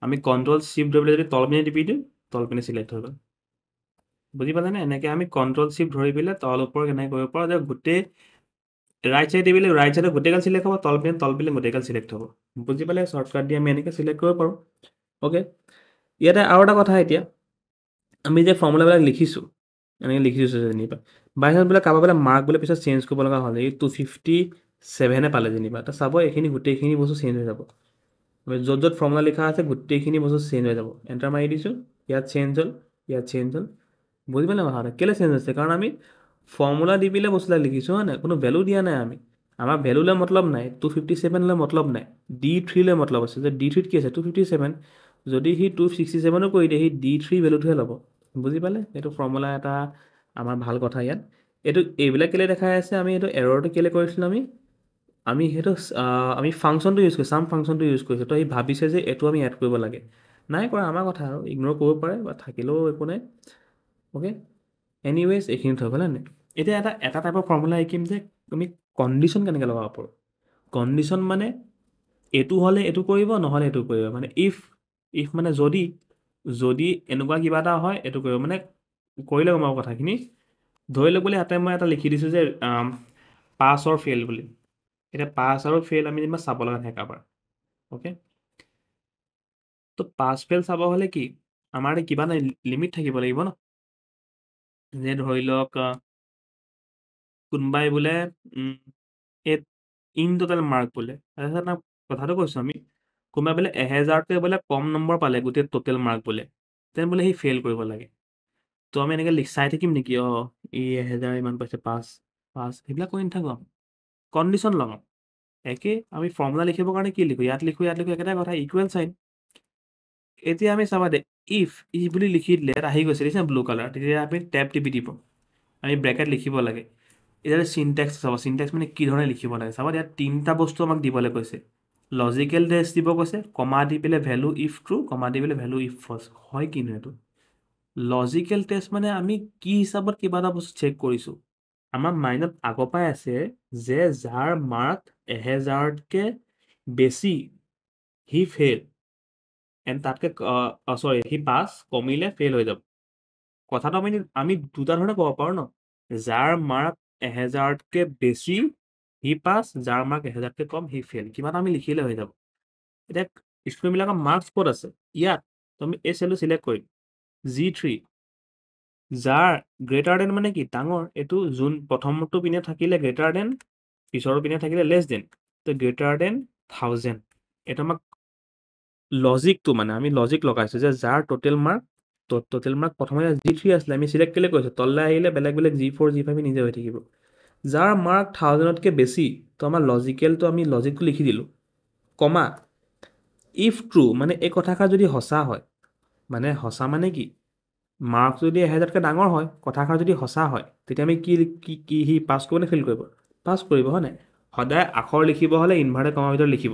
আমি কণ্ট্ৰল চিফ্ট ধৰি পেলাই যদি তল পিনে টিপি দিওঁ, তল পিনে চিলেক্ট হৈ গ'ল। বুজি পালেনে? এনেকৈ আমি কণ্ট্ৰল চিফ্ট ধৰি পেলাই তল ওপৰ কেনেকৈ কৰিব পাৰোঁ যে গোটেই ৰাইট চাইড টিপিলে ৰাইট চাইডৰ গোটেইগাল চিলেক্ট হ'ব, তল পিনে গোটেইগাল চিলেক্ট হ'ব। বুজি পালে? শ্বৰ্টকাট দি আমি এনেকৈ চিলেক্ট কৰিব পাৰোঁ। অ'কে, ইয়াতে আৰু এটা কথা, এতিয়া আমি যে ফৰ্মুলাবিলাক লিখিছোঁ, এনেকৈ লিখিছোঁ যেনিবা, বাই চান্স বোলে কাৰোবাৰ বোলে মাৰ্ক বোলে পিছত চেঞ্জ কৰিব লগা হ'ল, এই 257 পালে যেনিবা, তো চাব এইখিনি গোটেইখিনি বস্তু চেঞ্জ হৈ যাব। য'ত য'ত ফৰ্মুলা লিখা আছে গোটেইখিনি বস্তু চেঞ্জ হৈ যাব। এণ্টাৰ মাৰি দিছোঁ, ইয়াত চেঞ্জ হ'ল, ইয়াত চেঞ্জ হ'ল। বুজি পালে কথাটো? কেলৈ চেঞ্জ হৈছে? কাৰণ আমি ফৰ্মুলা দি পেলাই বস্তুবিলাক লিখিছোঁ, হয় নাই? কোনো ভেলু দিয়া নাই আমি। আমাৰ ভেলুলৈ মতলব নাই, 257লৈ মতলব নাই, D3লৈ মতলব আছে, যে D3ত কি আছে 257। যদি সি 267ও কৰি দিয়ে, সি D3 ভেলুটোহে ল'ব। বুজি পালে? এইটো ফৰ্মুলা এটা আমাৰ ভাল কথা ইয়াত। এইবিলাক কেলৈ দেখাই আছে, আমি এইটো এৰৰটো কেলৈ কৰিছিলোঁ, আমি সেইটো আমি ফাংচনটো ইউজ কৰিছোঁ, ফাংচনটো ইউজ কৰিছোঁ, তো সি ভাবিছে যে এইটো আমি এড কৰিব লাগে। নাই কৰা, আমাৰ কথা আৰু ইগন'ৰ কৰিব পাৰে বা থাকিলেও একো নাই। অ'কে, এনিৱেজ এইখিনি থৈ গ'ল নাই। এতিয়া এটা টাইপৰ ফৰ্মুলা শিকিম যে আমি কণ্ডিশ্যন কেনেকৈ লগাব পাৰোঁ। কণ্ডিশ্যন মানে এইটো হ'লে এইটো কৰিব, নহ'লে এইটো কৰিব, মানে ইফ মানে যদি এনেকুৱা কিবা এটা হয় এইটো কৰিব, মানে কৰিলে গম পাব কথাখিনি। ধৰি লওক বোলে ইয়াতে মই এটা লিখি দিছোঁ যে পাছ অৰ ফেইল বুলি। এতিয়া পাছ আৰু ফেইল আমি যেনিবা চাব লগা থাকে কাৰোবাৰ। অ'কে, তো পাছ ফেইল চাব হ'লে কি আমাৰ কিবা এটা লিমিট থাকিব লাগিব ন। যে ধৰি লওক কোনোবাই বোলে ইন টোটেল মাৰ্ক বোলে, তাৰপিছত কথাটো কৈছোঁ আমি, কোনোবাই বোলে 1000তকৈ বোলে কম নম্বৰ পালে গোটেই টোটেল মাৰ্ক বোলে, তেন বোলে সি ফেইল কৰিব লাগে। তো আমি এনেকৈ চাই থাকিম নেকি? ই 1000 ইমান পাইছে, পাছ সেইবিলাক কৰি নাথাকোঁ। কণ্ডিশ্যন লগাওঁ। একে আমি ফৰ্মুলা লিখিবৰ কাৰণে কি লিখোঁ? ইয়াত লিখোঁ একেটা কথা, ইকুৱেল চাইন। এতিয়া আমি চাবা দে, ইফ বুলি লিখি দিলে ইয়াত আহি গৈছে দেখিছে ব্লু কালাৰ, তেতিয়া আমি টেপ টিপি দিব, আমি ব্ৰেকেট লিখিব লাগে। এতিয়া চিনটেক্স চাব, চিনটেক্স মানে কি ধৰণে লিখিব লাগে চাব। ইয়াত 3টা বস্তু আমাক দিবলৈ কৈছে। লজিকেল টেষ্ট দিব কৈছে, কমা দি পেলাই ভেলু ইফ ট্ৰু, কমা দি পেলাই ভেলু ইফ ফল্চ। হয় কিনো এইটো? লজিকেল টেষ্ট মানে আমি কি হিচাপত কিবা এটা বস্তু চেক কৰিছোঁ। আমাৰ মাইণ্ডত আগৰ পৰাই আছে যে যাৰ মাৰ্ক 1000তকৈ বেছি সি ফেইল, এণ্ড তাতকৈ সি পাছ, কমিলে ফেইল হৈ যাব। কথাটো আমি দুটা ধৰণে ক'ব পাৰোঁ ন। যাৰ মাৰ্ক 1000তকৈ বেছি সি পাছ, যাৰ মাৰ্ক 1000তকৈ কম সি ফেইল, কিবা এটা আমি লিখিলে হৈ যাব। এতিয়া ষ্টুডেণ্টবিলাকৰ মাৰ্কছ ক'ত আছে? ইয়াত আমি এই চেলটো চিলেক্ট কৰিম, G3, যাৰ গ্ৰেটাৰ দেন মানে কি ডাঙৰ, এইটো যোন প্ৰথমটো পিনে থাকিলে গ্ৰেটাৰ দেন, পিছৰ পিনে থাকিলে লেছ দেন, তো গ্ৰেটাৰ দেন 1000। এইটো আমাক লজিকটো, মানে আমি লজিক লগাইছোঁ যে যাৰ টোটেল মাৰ্ক প্ৰথমতে G3 আছিলে, আমি চিলেক্ট কেলৈ কৰিছোঁ, তললৈ আহিলে বেলেগ G4 G5 নিজে হৈ থাকিব। যাৰ মাৰ্ক 1000তকৈ বেছি, তো আমাৰ আমি লজিকটো লিখি দিলোঁ, কমা ইফ ট্ৰু, মানে এই কথাষাৰ যদি সঁচা হয়, মানে সঁচা মানে কি, মাৰ্ক যদি 1000তকৈ ডাঙৰ হয়, কথাষাৰ যদি সঁচা হয়, তেতিয়া আমি কি সি পাছ কৰিব নে ফেইল কৰিব? পাছ কৰিব, হয় নাই? সদায় আখৰ লিখিব হ'লে ইনভাৰ্টেড কমাৰ ভিতৰত লিখিব।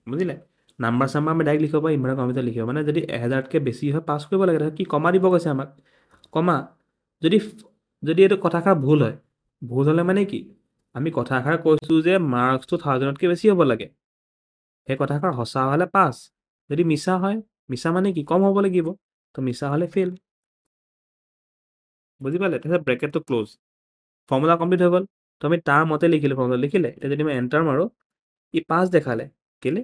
বুজিলে? নাম্বাৰ চাম্বাৰ আমি ডাইৰেক্ট লিখিব পাৰোঁ, ইনভাৰ্টেড কমাৰ ভিতৰত লিখিব, মানে যদি 1000তকৈ বেছি হয় পাছ কৰিব লাগে, কি কমা দিব কৈছে আমাক, কমা। যদি এইটো কথাষাৰ ভুল হয়, ভুল হ'লে মানে কি, আমি কথাষাৰ কৈছোঁ যে মাৰ্কছটো 1000তকৈ বেছি হ'ব লাগে, সেই কথাষাৰ সঁচা হ'লে পাছ, যদি মিছা হয়, মিছা মানে কি কম হ'ব লাগিব, তো মিছা হ'লে ফেইল। বুজি পালে? তাৰপিছত ব্ৰেকেটটো ক্ল'জ, ফৰ্মুলা কমপ্লিট হৈ গ'ল। তো আমি তাৰ মতে লিখিলোঁ, ফৰ্মুলা লিখিলে। এতিয়া যদি মই এণ্টাৰ মাৰোঁ, ই পাছ দেখালে, কেলৈ?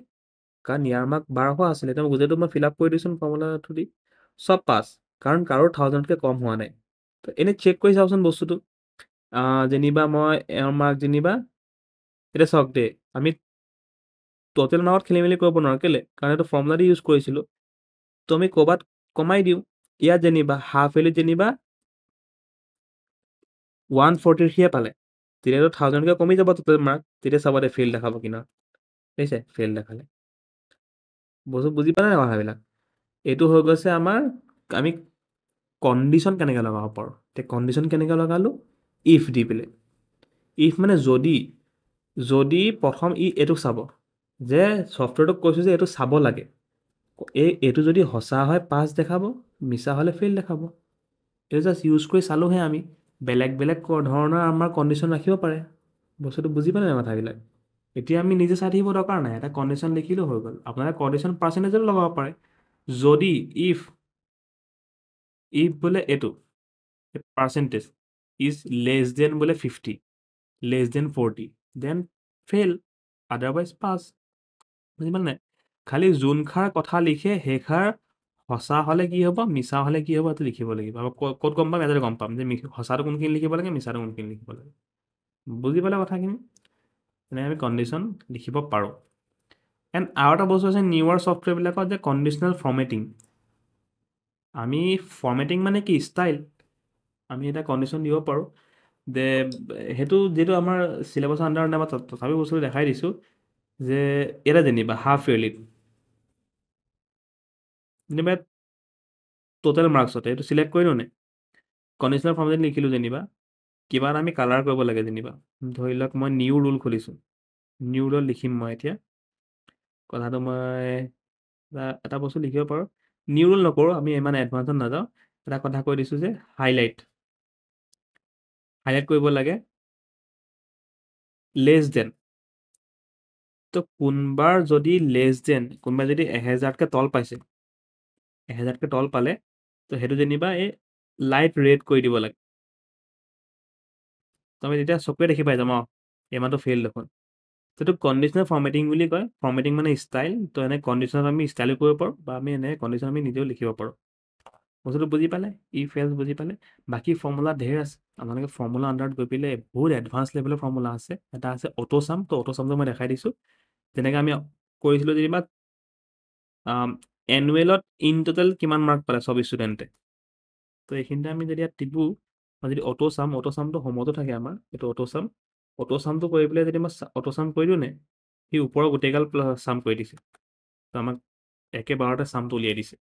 কাৰণ ইয়াৰ মাৰ্ক 1200 আছিলে, এতিয়া গোটেইটো মই ফিল আপ কৰি দিছোঁ ফৰ্মুলাটো দি, চব পাছ, কাৰণ কাৰো 1000তকৈ কম হোৱা নাই। তো এনেই চেক কৰি চাওঁচোন বস্তুটো, যেনিবা মই এওঁৰ মাৰ্ক যেনিবা, এতিয়া চাওক দেই, আমি টোটেল মাৰ্কত খেলি মেলি কৰিব নোৱাৰোঁ, কেলৈ? কাৰণ এইটো ফৰ্মুলা দি ইউজ কৰিছিলোঁ। তো আমি ক'ৰবাত কমাই দিওঁ, ইয়াত যেনিবা হাফ ভেলিত যেনিবা 143 পালে, তেতিয়াতো 1000কে কমি যাব টোটেল মাৰ্ক, তেতিয়া চাব দে ফেইল দেখাব কিনা, বুজিছে, ফেইল দেখালে। বস্তু বুজি পালে নাই কথাবিলাক? এইটো হৈ গৈছে আমাৰ, আমি কণ্ডিশ্যন কেনেকৈ লগাব পাৰোঁ। এতিয়া কণ্ডিশ্যন কেনেকৈ লগালোঁ, ইফ দি পেলাই। ইফ মানে যদি প্ৰথম এইটোক চাব, যে ছফ্টৱেৰটোক কৈছোঁ যে এইটো চাব লাগে, এইটো যদি সঁচা হয় পাছ দেখাব, মিছা হ'লে ফেইল দেখাব। এইটো জাষ্ট ইউজ কৰি চালোঁহে আমি, বেলেগ বেলেগ ধৰণৰ আমাৰ কণ্ডিশ্যন ৰাখিব পাৰে। বস্তুটো বুজি পালে নাই কথাবিলাক? এতিয়া আমি নিজে চাই থাকিব দৰকাৰ নাই, এটা কণ্ডিশ্যন লিখিলেও হৈ গ'ল। আপোনালোকে কণ্ডিশ্যন পাৰ্চেণ্টেজতো লগাব পাৰে। যদি ইফ বোলে এইটো পাৰ্চেণ্টেজ ইজ লেছ দেন বোলে 50, less than 40, then fail, otherwise pass. বুজি পালে নাই? খালি যোনষাৰ কথা লিখে সেইষাৰ সঁচা হ'লে কি হ'ব, মিছা হ'লে কি হ'ব, সেইটো লিখিব লাগিব। আৰু ক'ত গম পাম, ইয়াতে গম পাম যে সঁচাটো কোনখিনি লিখিব লাগে, মিছাটো কোনখিনি লিখিব লাগে। বুজি পালে কথাখিনি? তেনেকৈ আমি কণ্ডিশ্যন লিখিব পাৰোঁ। এণ্ড আৰু এটা বস্তু আছে নিউৱাৰ ছফ্টৱেৰবিলাকত, যে কণ্ডিশ্যনেল ফৰ্মেটিং। আমি ফৰ্মেটিং মানে কি, ষ্টাইল। আমি এটা কণ্ডিশ্যন দিব পাৰোঁ যে সেইটো যিহেতু আমাৰ চিলেবাছৰ আণ্ডাৰত নাই, তথাপি বস্তুটো দেখাই দিছোঁ, যে এটা যেনিবা হাফ ইয়াৰলিত যেনিবা টোটেল মাৰ্কছতে এইটো চিলেক্ট কৰিলোঁ নে, কণ্ডিশ্যনেল ফৰ্মেটিং লিখিলোঁ যেনিবা, কিবা এটা আমি কালাৰ কৰিব লাগে যেনিবা, ধৰি লওক মই নিউ ৰুল খুলিছোঁ, নিউ ৰুল লিখিম মই এতিয়া। কথাটো মই এটা বস্তু লিখিব পাৰোঁ, নিউ ৰুল নকৰোঁ, আমি ইমান এডভান্সত নাযাওঁ। এটা কথা কৈ দিছোঁ যে হাইলাইট কৰিব লাগে লেছ দেন। তো কোনোবাৰ যদি লেছ দেন, কোনোবাই যদি 1000তকৈ তল পাইছে, 1000তকৈ তল পালে, তো সেইটো যেনিবা এই লাইট ৰেড কৰি দিব লাগে। তো আমি তেতিয়া চকুৱে দেখি পাই যাম, ইমানটো ফেইল দেখোন। সেইটো কণ্ডিশ্যনেল ফৰ্মেটিং বুলি কয়। ফৰ্মেটিং মানে ষ্টাইল। তো এনে কণ্ডিশ্যনত আমি ষ্টাইলো কৰিব পাৰোঁ, বা আমি এনে কণ্ডিশ্যন আমি নিজেও লিখিব পাৰোঁ। বস্তুটো বুজি পালে, ইফ এলছ বুজি পালে। বাকী ফৰ্মুলা ঢেৰ আছে, আপোনালোকে ফৰ্মুলা আণ্ডাৰত গৈ পেলাই বহুত এডভান্স লেভেলৰ ফৰ্মুলা আছে। এটা আছে অটোচাম, তো অটোচামটো মই দেখাই দিছোঁ। যেনেকৈ আমি কৰিছিলোঁ যেনিবা এনুৱেলত ইন টোটেল কিমান মাৰ্ক পালে চব ষ্টুডেণ্টে, তো এইখিনিতে আমি যদি ইয়াত টিপোঁ, যদি অটোচামটো হোমতো থাকে আমাৰ, এইটো অটোচামটো কৰি পেলাই যদি মই অটোচাম কৰি দিওঁ নে, সি ওপৰৰ গোটেইগাল চাম কৰি দিছে, তো আমাক একেবাৰতে চামটো উলিয়াই দিছে।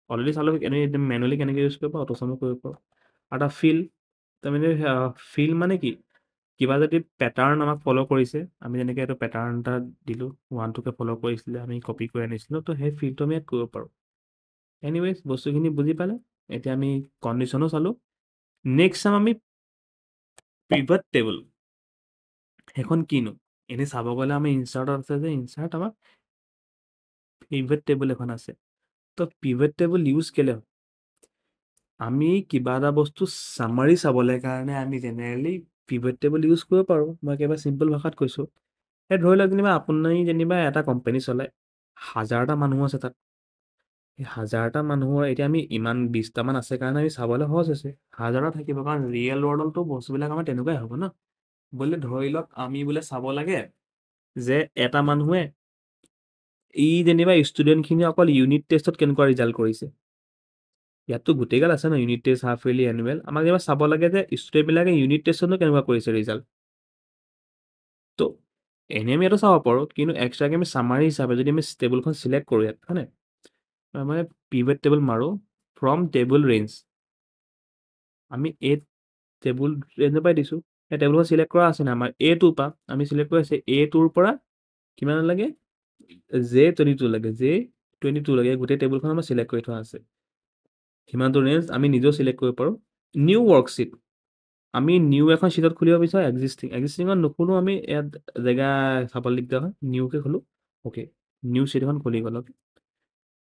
অলৰেডি চালোঁ এনেই মেনুৱেলি কেনেকৈ ইউজ কৰিব, অটোচামো কৰিব পাৰোঁ। আৰু এটা ফিল, তাৰমানে ফিল মানে কি, কিবা যদি পেটাৰ্ণ আমাক ফ'ল' কৰিছে, আমি যেনেকৈ এইটো পেটাৰ্ণ এটা দিলোঁ, 1-2কে ফ'ল' কৰিছিলে, আমি কপি কৰি আনিছিলোঁ, তো সেই ফিলটো আমি ইয়াত কৰিব পাৰোঁ। এনিৱেইজ বস্তুখিনি বুজি পালে। এতিয়া আমি কণ্ডিশ্যনো চালোঁ। নেক্সট চাম আমি পিভট টেবল। সেইখন কিনো, এনেই চাব গ'লে আমি ইনচাৰ্টত আছে যে, ইনচাৰ্ট আমাৰ পিভট টেবল এখন আছে। তো পিভট টেবল ইউজ কেলৈ হয়, আমি কিবা এটা বস্তু চামাৰি চাবলৈ কাৰণে আমি জেনেৰেলি পিভট টেবল ইউজ কৰিব পাৰোঁ। মই একেবাৰে চিম্পল ভাষাত কৈছোঁ। এই ধৰি লওক যেনিবা আপুনি যেনিবা এটা কোম্পানী চলায়, 1000টা মানুহ আছে তাত। সেই 1000টা মানুহৰ এতিয়া আমি ইমান 20টামান আছে কাৰণে আমি চাবলৈ সহজ হৈছে, 1000টা থাকিব, কাৰণ ৰিয়েল ৱৰ্ল্ডতো বস্তুবিলাক আমাৰ তেনেকুৱাই হ'ব ন। বোলে ধৰি লওক আমি বোলে চাব লাগে যে এটা মানুহে যেনিবা ষ্টুডেণ্টখিনি অকল ইউনিট টেষ্টত কেনেকুৱা ৰিজাল্ট কৰিছে। ইয়াততো গোটেইগাল আছে ন, unit test, half yearly, annual. আমাক যেনিবা চাব লাগে যে ষ্টুডেণ্টবিলাকে ইউনিট টেষ্টতনো কেনেকুৱা কৰিছে ৰিজাল্ট। তো এনেই আমি এইটো চাব পাৰোঁ, কিন্তু এক্সট্ৰাকৈ আমি চামাৰি হিচাপে যদি আমি টেবুলখন চিলেক্ট কৰোঁ ইয়াত, হয়নে, মানে পিভট টেবল মাৰোঁ, ফ্ৰম টেবল ৰেঞ্জ, আমি এই টেবুল ৰেঞ্জৰ পৰাই দিছোঁ। এই টেবুলখন চিলেক্ট কৰা আছে নাই আমাৰ A2 পৰা, আমি চিলেক্ট কৰি আছে A2ৰ পৰা কিমান লাগে, J22 লাগে, J22 লাগে, গোটেই টেবুলখন আমাৰ চিলেক্ট কৰি থোৱা আছে। সিমানটো ৰেঞ্জ আমি নিজেও চিলেক্ট কৰিব পাৰোঁ। নিউ ৱৰ্কশ্বীট, আমি নিউ এখন শ্বীটত খুলিব বিচাৰোঁ, এক্সিষ্টিঙত নুখোলোঁ, আমি ইয়াত জেগা চাবলৈ দিগদাৰ হয়, নিউকৈ খোলোঁ। অ'কে, নিউ শ্বীট এখন খুলি গ'ল।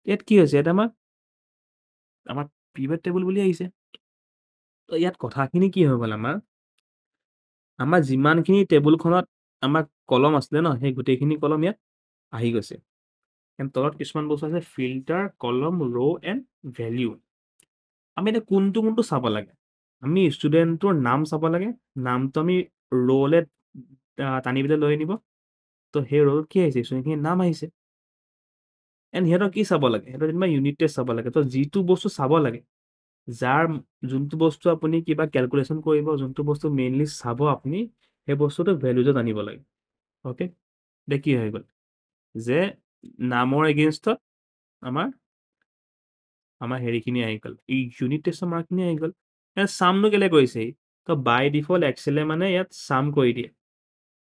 ইয়াত কি হৈছে, ইয়াত আমাৰ পিভট টেবুল বুলি আহিছে। তো ইয়াত কথাখিনি কি হৈ গ'ল, আমাৰ যিমানখিনি টেবুলখনত আমাৰ কলম আছিলে ন, সেই গোটেইখিনি কলম ইয়াত আহি গৈছে। এণ্ড তলত কিছুমান বস্তু আছে, ফিল্টাৰ, কলম, ৰ' এণ্ড ভেলিউ। আমি এতিয়া কোনটো চাব লাগে, আমি ষ্টুডেণ্টটোৰ নাম চাব লাগে, নামটো আমি ৰ'লে টানি পেলাই লৈ আনিব, তো সেই ৰ'লত কি আহিছে, ষ্টুডেণ্টখিনিৰ নাম আহিছে। এণ্ড সিহঁতৰ কি চাব লাগে, সিহঁতৰ যেনিবা ইউনিট টেষ্ট চাব লাগে। তো যিটো বস্তু চাব লাগে যাৰ যোনটো বস্তু আপুনি কিবা কেলকুলেশ্যন কৰিব, যোনটো বস্তু মেইনলি চাব আপুনি, সেই বস্তুটো ভেলুজত আনিব লাগে। অ'কে, এতিয়া কি হৈ গ'ল যে নামৰ এগেইনষ্টত আমাৰ হেৰিখিনি আহি গ'ল, এই ইউনিট টেষ্টৰ মাৰ্কখিনি আহি গ'ল। চামনো কেলে কৰিছে তো বাই ডিফল্ট এক্সেলে মানে ইয়াত চাম কৰি দিয়ে।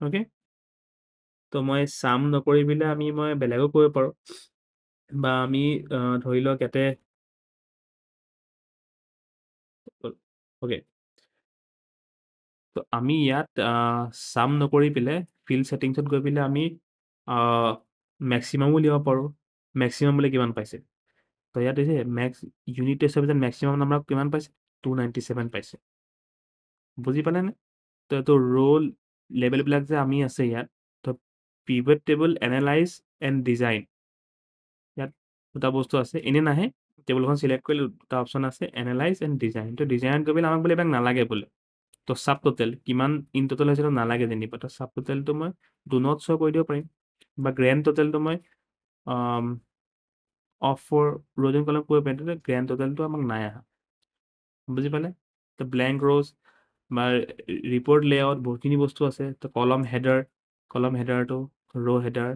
অ'কে, তো মই চাম নকৰি পেলাই মই বেলেগো কৰিব পাৰোঁ, বা আমি ধৰি লওক ইয়াতে অ'কে, তো আমি ইয়াত চাম নকৰি পেলাই ফিল্ড ছেটিংছত গৈ পেলাই আমি মেক্সিমামো উলিয়াব পাৰোঁ। মেক্সিমাম বোলে কিমান পাইছে, তো ইয়াত হৈছে ইউনিট টেষ্টৰ ভিতৰত মেক্সিমাম নাম্বাৰ কিমান পাইছে, 297 পাইছে। বুজি পালেনে? তো এইটো ৰোল লেবেলবিলাক যে আমি আছে ইয়াত, তো pivot table, analyse and design, ইয়াত দুটা বস্তু আছে, এনে নাহে। টেবুলখন চিলেক্ট কৰিলে দুটা অপশ্যন আছে, এনালাইজ এণ্ড ডিজাইন। তো ডিজাইন কৰিবলৈ আমাক বোলে এইবিলাক নালাগে বোলে। তো চাব টোটেল কিমান ইন টোটেল হৈছে নালাগে যেনিবা। তো চাব টোটেলটো মই ডু নট শ্ব' কৰি দিব পাৰিম, বা গ্ৰেণ্ড টোটেলটো মই অফ ফৰ ৰ'জ এণ্ড কলম কৰিব পাৰিম। গ্ৰেণ্ড টোটেলটো আমাক নাই আহা। বুজি পালে? তো ব্লেংক ৰ'জ বা ৰিপৰ্ট লেআউট বহুতখিনি বস্তু আছে। তো কলম হেডাৰটো ৰ' হেডাৰ